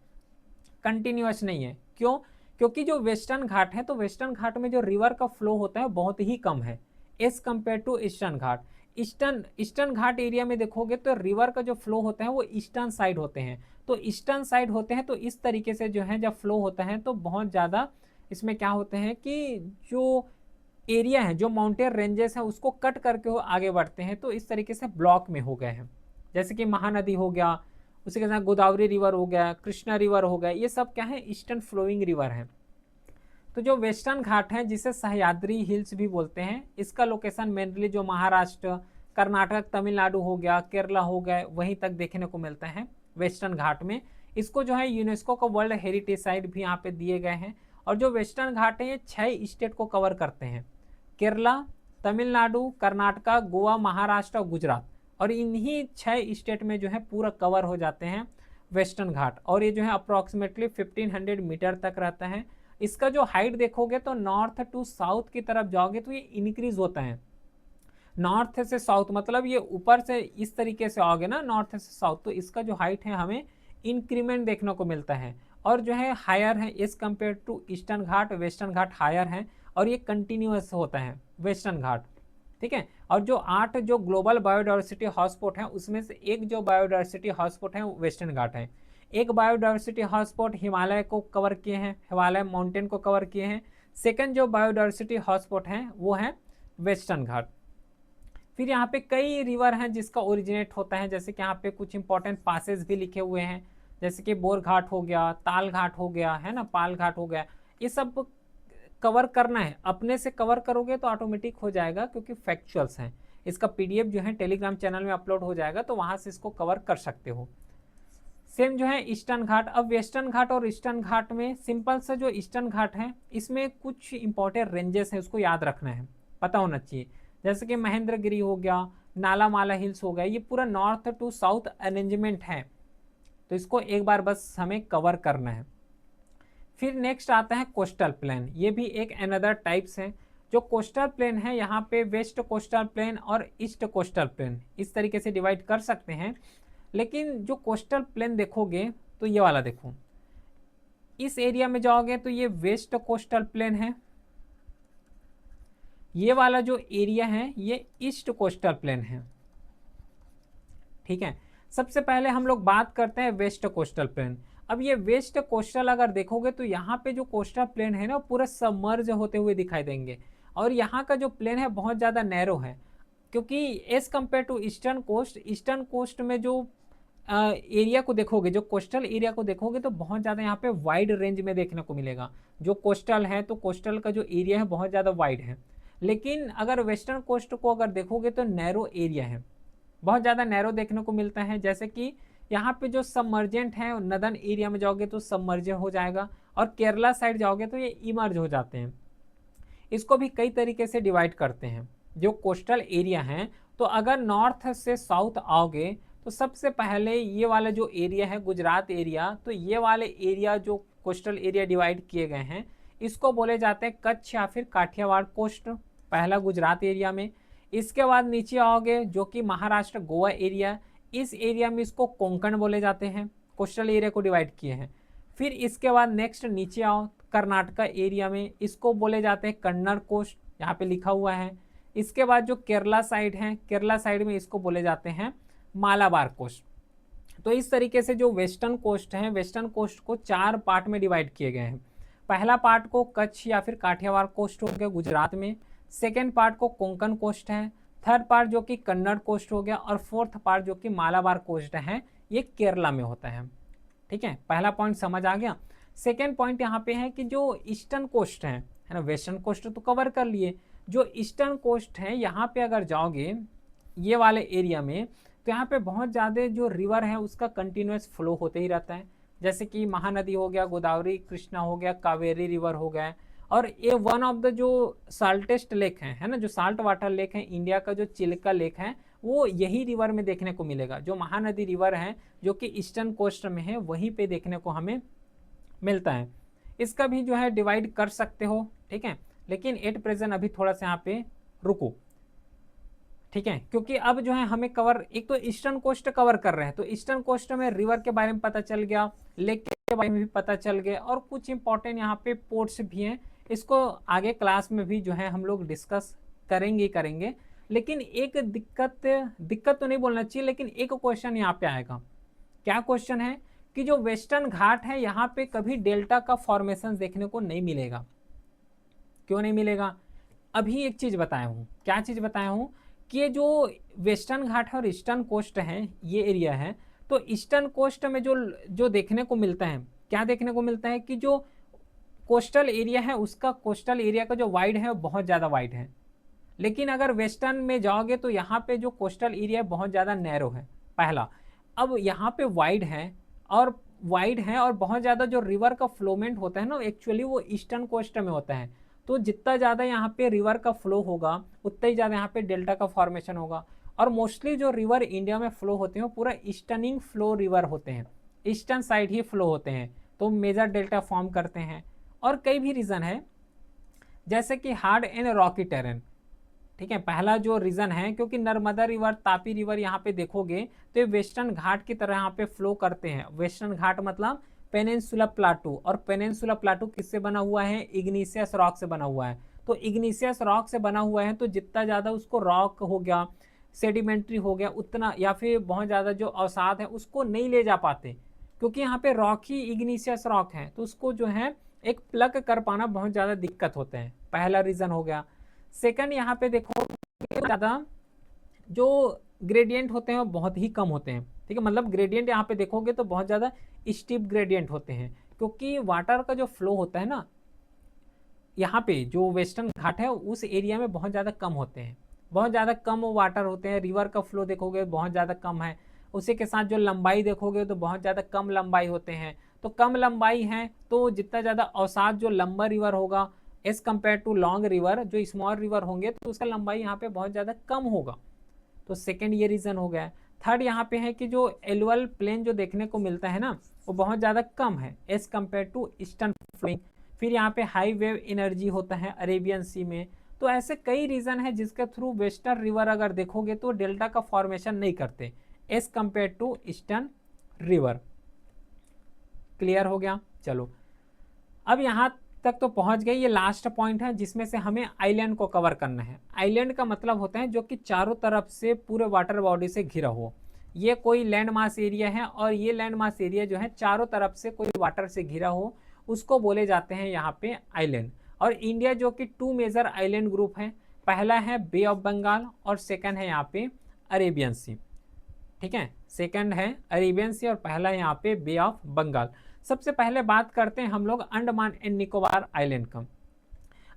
कंटिन्यूअस नहीं है। क्यों? क्योंकि जो वेस्टर्न घाट है, तो वेस्टर्न घाट में जो रिवर का फ्लो होता है बहुत ही कम है as compared to eastern Ghat. Eastern Ghat area में देखोगे तो रिवर का जो फ्लो होता है वो ईस्टर्न साइड होते हैं, तो ईस्टर्न साइड होते हैं, तो इस तरीके से जो है जब फ्लो होता है तो बहुत ज़्यादा इसमें क्या होते हैं कि जो एरिया है, जो माउंटेन रेंजेस हैं, उसको कट करके वो आगे बढ़ते हैं, तो इस तरीके से ब्लॉक में हो गए हैं। जैसे कि महानदी हो गया, उसी के साथ गोदावरी रिवर हो गया, कृष्णा रिवर हो गया, ये सब क्या है, ईस्टर्न फ्लोइंग रिवर है। तो जो वेस्टर्न घाट है, जिसे सह्याद्री हिल्स भी बोलते हैं, इसका लोकेशन मेनली जो महाराष्ट्र, कर्नाटक, तमिलनाडु हो गया, केरला हो गया, वहीं तक देखने को मिलता है वेस्टर्न घाट में। इसको जो है यूनेस्को का वर्ल्ड हेरिटेज साइट भी यहाँ पे दिए गए हैं। और जो वेस्टर्न घाट है ये 6 स्टेट को कवर करते हैं, केरला, तमिलनाडु, कर्नाटका, गोवा, महाराष्ट्र और गुजरात। और इन्हीं 6 स्टेट में जो है पूरा कवर हो जाते हैं वेस्टर्न घाट। और ये जो है अप्रॉक्सीमेटली 1500 मीटर तक रहता है। इसका जो हाइट देखोगे तो नॉर्थ टू साउथ की तरफ जाओगे तो ये इंक्रीज होता है, नॉर्थ से साउथ, मतलब ये ऊपर से इस तरीके से आओगे ना, नॉर्थ से साउथ, तो इसका जो हाइट है हमें इंक्रीमेंट देखने को मिलता है। और जो है हायर है as compared to eastern Ghat, western Ghat higher है, और ये कंटिन्यूअस होता है वेस्टर्न घाट। ठीक है, और जो 8 जो ग्लोबल बायोडाइवर्सिटी हॉटस्पॉट है, उसमें से एक जो बायोडाइवर्सिटी हॉटस्पॉट है वो वेस्टर्न घाट है। एक बायोडाइवर्सिटी हॉटस्पॉट हिमालय को कवर किए हैं, हिमालय माउंटेन को कवर किए हैं। सेकंड जो बायोडाइवर्सिटी हॉटस्पॉट है वो है वेस्टर्न घाट। फिर यहाँ पे कई रिवर हैं जिसका ओरिजिनेट होता है, जैसे कि यहाँ पे कुछ इंपॉर्टेंट पासेस भी लिखे हुए हैं, जैसे कि बोर घाट हो गया, ताल घाट हो गया, है ना, पाल घाट हो गया। ये सब कवर करना है, अपने से कवर करोगे तो ऑटोमेटिक हो जाएगा, क्योंकि फैक्चुअल्स हैं। इसका पीडीएफ जो है टेलीग्राम चैनल में अपलोड हो जाएगा, तो वहाँ से इसको कवर कर सकते हो। सेम जो है ईस्टर्न घाट। अब वेस्टर्न घाट और ईस्टर्न घाट में सिंपल सा जो ईस्टर्न घाट है, इसमें कुछ इंपॉर्टेंट रेंजेस हैं, उसको याद रखना है, पता होना चाहिए। जैसे कि महेंद्रगिरी हो गया, नालामाला हिल्स हो गया, ये पूरा नॉर्थ टू साउथ अरेंजमेंट है, तो इसको एक बार बस हमें कवर करना है। फिर नेक्स्ट आता है कोस्टल प्लेन। ये भी एक अनदर टाइप्स है। जो कोस्टल प्लेन है, यहाँ पे वेस्ट कोस्टल प्लेन और ईस्ट कोस्टल प्लेन इस तरीके से डिवाइड कर सकते हैं। लेकिन जो कोस्टल प्लेन देखोगे तो ये वाला देखो, इस एरिया में जाओगे तो ये वेस्ट कोस्टल प्लेन है, ये वाला जो एरिया है ये ईस्ट कोस्टल प्लेन है। ठीक है, सबसे पहले हम लोग बात करते हैं वेस्ट कोस्टल प्लेन। अब ये वेस्ट कोस्टल अगर देखोगे तो यहाँ पे जो कोस्टल प्लेन है ना, पूरा सबमर्ज होते हुए दिखाई देंगे, और यहाँ का जो प्लेन है बहुत ज़्यादा नैरो है, क्योंकि as compared to eastern coast में जो एरिया को देखोगे, जो कोस्टल एरिया को देखोगे तो बहुत ज़्यादा यहाँ पे वाइड रेंज में देखने को मिलेगा। जो कोस्टल है तो कोस्टल का जो एरिया है बहुत ज़्यादा वाइड है, लेकिन अगर वेस्टर्न कोस्ट को अगर देखोगे तो नैरो एरिया है, बहुत ज़्यादा नैरो देखने को मिलता है। जैसे कि यहाँ पे जो सबमर्जेंट है, नदर्न एरिया में जाओगे तो सबमर्ज हो जाएगा, और केरला साइड जाओगे तो ये इमर्ज हो जाते हैं। इसको भी कई तरीके से डिवाइड करते हैं। जो कोस्टल एरिया हैं, तो अगर नॉर्थ से साउथ आओगे तो सबसे पहले ये वाला जो एरिया है गुजरात एरिया, तो ये वाले एरिया जो कोस्टल एरिया डिवाइड किए गए हैं इसको बोले जाते हैं कच्छ या फिर काठियावाड़ कोस्ट, पहला गुजरात एरिया में। इसके बाद नीचे आओगे जो कि महाराष्ट्र गोवा एरिया, इस एरिया में इसको कोंकण बोले जाते हैं, कोस्टल एरिया को डिवाइड किए हैं। फिर इसके बाद नेक्स्ट नीचे आओ कर्नाटका एरिया में, इसको बोले जाते हैं कन्नड़ कोस्ट, यहाँ पे लिखा हुआ है। इसके बाद जो केरला साइड है, केरला साइड में इसको बोले जाते हैं मालाबार कोस्ट। तो इस तरीके से जो वेस्टर्न कोस्ट है, वेस्टर्न कोस्ट को 4 पार्ट में डिवाइड किए गए हैं। पहला पार्ट को कच्छ या फिर काठियावाड़ कोस्ट हो गया गुजरात में, सेकेंड पार्ट को कोंकण कोस्ट है, थर्ड पार्ट जो कि कन्नड़ कोस्ट हो गया, और फोर्थ पार्ट जो कि मालाबार कोस्ट है ये केरला में होता है। ठीक है, पहला पॉइंट समझ आ गया। सेकेंड पॉइंट यहाँ पे है कि जो ईस्टर्न कोस्ट है ना, वेस्टर्न कोस्ट तो कवर कर लिए, जो ईस्टर्न कोस्ट है यहाँ पे अगर जाओगे ये वाले एरिया में तो यहाँ पे बहुत ज़्यादा जो रिवर है उसका कंटिन्यूस फ्लो होते ही रहता है, जैसे कि महानदी हो गया, गोदावरी, कृष्णा हो गया, कावेरी रिवर हो गया, और ये वन ऑफ द जो साल्टेस्ट लेक है ना, जो साल्ट वाटर लेक है इंडिया का, जो चिल्का लेक है वो यही रिवर में देखने को मिलेगा। जो महानदी रिवर है जो कि ईस्टर्न कोस्ट में है वहीं पे देखने को हमें मिलता है। इसका भी जो है डिवाइड कर सकते हो, ठीक है, लेकिन एट प्रेजेंट अभी थोड़ा सा यहाँ पे रुको, ठीक है, क्योंकि अब जो है हमें कवर, एक तो ईस्टर्न कोस्ट कवर कर रहे हैं, तो ईस्टर्न कोस्ट में रिवर के बारे में पता चल गया, लेक के बारे में भी पता चल गया, और कुछ इंपॉर्टेंट यहाँ पे पोर्ट्स भी हैं, इसको आगे क्लास में भी जो है हम लोग डिस्कस करेंगे। लेकिन एक दिक्कत तो नहीं बोलना चाहिए, लेकिन एक क्वेश्चन यहाँ पे आएगा। क्या क्वेश्चन है कि जो वेस्टर्न घाट है यहाँ पे कभी डेल्टा का फॉर्मेशन देखने को नहीं मिलेगा। क्यों नहीं मिलेगा? अभी एक चीज बताया हूँ। क्या चीज बताया हूँ कि ये जो वेस्टर्न घाट है और ईस्टर्न कोस्ट है, ये एरिया है, तो ईस्टर्न कोस्ट में जो देखने को मिलता है, क्या देखने को मिलता है कि जो कोस्टल एरिया है उसका, कोस्टल एरिया का जो वाइड है वो बहुत ज़्यादा वाइड है। लेकिन अगर वेस्टर्न में जाओगे तो यहाँ पे जो कोस्टल एरिया बहुत ज़्यादा नैरो है, पहला। अब यहाँ पे वाइड है और बहुत ज़्यादा जो रिवर का फ्लोमेंट होता है ना, एक्चुअली वो ईस्टर्न कोस्ट में होता है। तो जितना ज़्यादा यहाँ पे रिवर का फ्लो होगा उतना ही ज़्यादा यहाँ पे डेल्टा का फॉर्मेशन होगा। और मोस्टली जो रिवर इंडिया में फ्लो होते हैं वो पूरा ईस्टर्निंग फ्लो रिवर होते हैं, ईस्टर्न साइड ही फ्लो होते हैं, तो मेजर डेल्टा फॉर्म करते हैं। और कई भी रीज़न है, जैसे कि हार्ड एंड रॉकी टेरेन, ठीक है, पहला जो रीज़न है, क्योंकि नर्मदा रिवर, तापी रिवर यहाँ पे देखोगे तो ये वेस्टर्न घाट की तरह यहाँ पे फ्लो करते हैं। वेस्टर्न घाट मतलब पेनिनसुला प्लाटू, और पेनिनसुला प्लाटू किससे बना हुआ है? इग्निशियस रॉक से बना हुआ है। तो इग्निशियस रॉक से बना हुआ है, तो जितना ज़्यादा उसको रॉक हो गया, सेडिमेंट्री हो गया उतना, या फिर बहुत ज़्यादा जो अवसाद है उसको नहीं ले जा पाते, क्योंकि यहाँ पे रॉक ही इग्निशियस रॉक है, तो उसको जो है एक प्लग कर पाना बहुत ज़्यादा दिक्कत होते हैं। पहला रीज़न हो गया। सेकंड, यहाँ पे देखो ज़्यादा जो ग्रेडियंट होते हैं वो बहुत ही कम होते हैं, ठीक है, मतलब ग्रेडियंट यहाँ पे देखोगे तो बहुत ज़्यादा स्टीप ग्रेडियंट होते हैं, क्योंकि वाटर का जो फ्लो होता है ना, यहाँ पे जो वेस्टर्न घाट है उस एरिया में बहुत ज़्यादा कम होते हैं, बहुत ज़्यादा कम वाटर होते हैं। रिवर का फ्लो देखोगे बहुत ज़्यादा कम है, उसी के साथ जो लंबाई देखोगे तो बहुत ज़्यादा कम लंबाई होते हैं। तो कम लंबाई है तो जितना ज़्यादा अवसाद जो लंबा रिवर होगा as compared to long river, जो स्मॉल रिवर होंगे तो उसका लंबाई यहाँ पे बहुत ज़्यादा कम होगा। तो सेकेंड ये रीज़न हो गया। थर्ड यहाँ पे है कि जो एनुअल प्लेन जो देखने को मिलता है ना वो बहुत ज़्यादा कम है as compared to eastern flowing. फिर यहाँ पे हाई वेव एनर्जी होता है अरेबियन सी में। तो ऐसे कई रीज़न है जिसके थ्रू वेस्टर्न रिवर अगर देखोगे तो डेल्टा का फॉर्मेशन नहीं करते as compared to eastern river. Clear हो गया? चलो अब यहाँ तक तो पहुँच गए। ये लास्ट पॉइंट है जिसमें से हमें आइलैंड को कवर करना है। आइलैंड का मतलब होता है जो कि चारों तरफ से पूरे वाटर बॉडी से घिरा हो। ये कोई लैंड मास एरिया है और ये लैंड मास एरिया जो है चारों तरफ से कोई वाटर से घिरा हो, उसको बोले जाते हैं यहाँ पे आइलैंड। और इंडिया जो कि 2 मेजर आइलैंड ग्रुप हैं, पहला है बे ऑफ बंगाल और सेकंड है यहाँ पे अरेबियन सी, ठीक है, सेकंड है अरेबियन सी और पहला है यहाँ पे बे ऑफ बंगाल। सबसे पहले बात करते हैं हम लोग अंडमान एंड निकोबार आइलैंड का।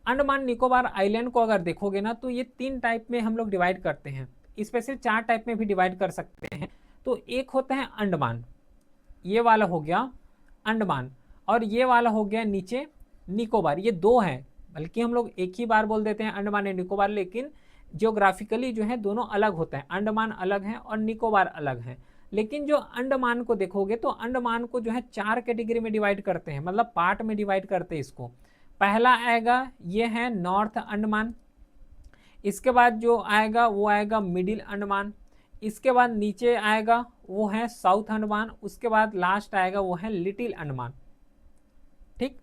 अंडमान निकोबार आइलैंड को अगर देखोगे ना तो ये 3 टाइप में हम लोग डिवाइड करते हैं, स्पेशली 4 टाइप में भी डिवाइड कर सकते हैं। तो एक होता है अंडमान, ये वाला हो गया अंडमान, और ये वाला हो गया नीचे निकोबार। ये 2 हैं, बल्कि हम लोग एक ही बार बोल देते हैं अंडमान एंड निकोबार, लेकिन जियोग्राफिकली जो है दोनों अलग होता है। अंडमान अलग है और निकोबार अलग है। लेकिन जो अंडमान को देखोगे तो अंडमान को जो है 4 कैटेगरी में डिवाइड करते हैं, मतलब पार्ट में डिवाइड करते हैं इसको। पहला आएगा ये है नॉर्थ अंडमान, इसके बाद जो आएगा वो आएगा मिडिल अंडमान, इसके बाद नीचे आएगा वो है साउथ अंडमान, उसके बाद लास्ट आएगा वो है लिटिल अंडमान। ठीक,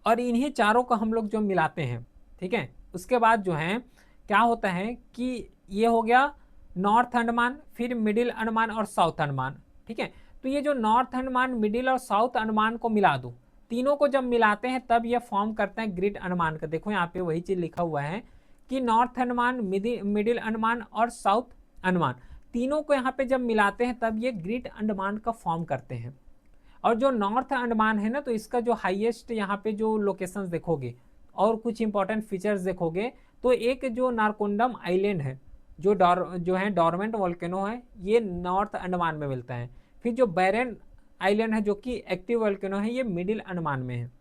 और इन्हीं चारों को हम लोग जो मिलाते हैं, ठीक है, उसके बाद जो है क्या होता है कि ये हो गया नॉर्थ अंडमान, फिर मिडिल अंडमान और साउथ अंडमान। ठीक है, तो ये जो नॉर्थ अंडमान, मिडिल और साउथ अंडमान को मिला दो, तीनों को जब मिलाते हैं तब ये फॉर्म करते हैं ग्रेट अंडमान का। देखो यहाँ पे वही चीज लिखा हुआ है कि नॉर्थ अंडमान, मिडिल अंडमान और साउथ अंडमान, तीनों को यहाँ पे जब मिलाते हैं तब ये ग्रेट अंडमान का फॉर्म करते हैं। और जो नॉर्थ अंडमान है ना, तो इसका जो हाईएस्ट यहाँ पे जो लोकेशंस देखोगे और कुछ इंपॉर्टेंट फीचर्स देखोगे, तो एक जो नारकोंडम आइलैंड है जो है डॉर्मेंट वोल्केनो है, ये नॉर्थ अंडमान में मिलता है। फिर जो बैरन आइलैंड है जो कि एक्टिव वोल्केनो है, ये मिडिल अंडमान में है।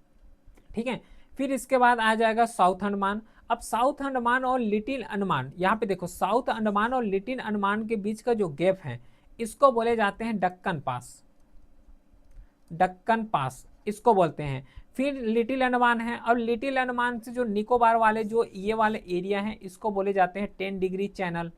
ठीक है, फिर इसके बाद आ जाएगा साउथ अंडमान। अब साउथ अंडमान और लिटिल अंडमान, यहाँ पे देखो साउथ अंडमान और लिटिल अंडमान के बीच का जो गैप है इसको बोले जाते हैं डक्कन पास। डक्कन पास इसको बोलते हैं। फिर लिटिल अंडमान है, और लिटिल अंडमान से जो निकोबार वाले जो ये वाले एरिया हैं इसको बोले जाते हैं 10 डिग्री चैनल,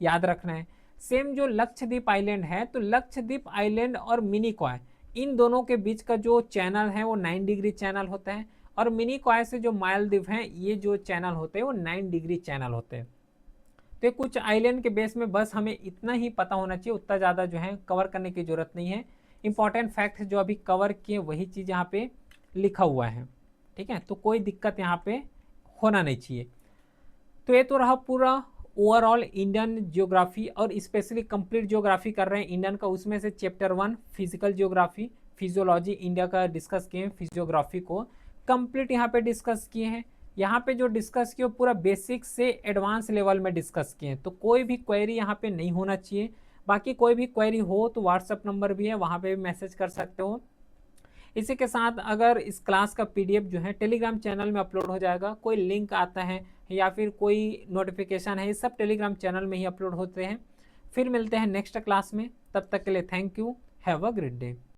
याद रखना है। सेम जो लक्षद्वीप आइलैंड है, तो लक्षद्वीप आइलैंड और मिनिकॉय, इन दोनों के बीच का जो चैनल है वो 9 डिग्री चैनल होता है। और मिनिकॉय से जो मालदीव हैं, ये जो चैनल होते हैं वो 9 डिग्री चैनल होते हैं। तो कुछ आइलैंड के बेस में बस हमें इतना ही पता होना चाहिए, उतना ज़्यादा जो है कवर करने की जरूरत नहीं है। इंपॉर्टेंट फैक्ट जो अभी कवर किए वही चीज़ यहाँ पे लिखा हुआ है। ठीक है, तो कोई दिक्कत यहाँ पे होना नहीं चाहिए। तो ये तो रहा पूरा ओवरऑल इंडियन ज्योग्राफी, और स्पेशली कंप्लीट ज्योग्राफी कर रहे हैं इंडियन का। उसमें से chapter 1 physical geography, physiology India का डिस्कस किए हैं, फिजियोग्राफी को कंप्लीट यहाँ पे डिस्कस किए हैं। यहाँ पे जो डिस्कस किए पूरा बेसिक से एडवांस लेवल में डिस्कस किए हैं, तो कोई भी क्वेरी यहाँ पे नहीं होना चाहिए। बाकी कोई भी क्वेरी हो तो व्हाट्सअप नंबर भी है, वहाँ पे भी मैसेज कर सकते हो। इसी के साथ अगर इस क्लास का पीडीएफ जो है टेलीग्राम चैनल में अपलोड हो जाएगा, कोई लिंक आता है या फिर कोई नोटिफिकेशन है, ये सब टेलीग्राम चैनल में ही अपलोड होते हैं। फिर मिलते हैं नेक्स्ट क्लास में, तब तक के लिए thank you, have a great day.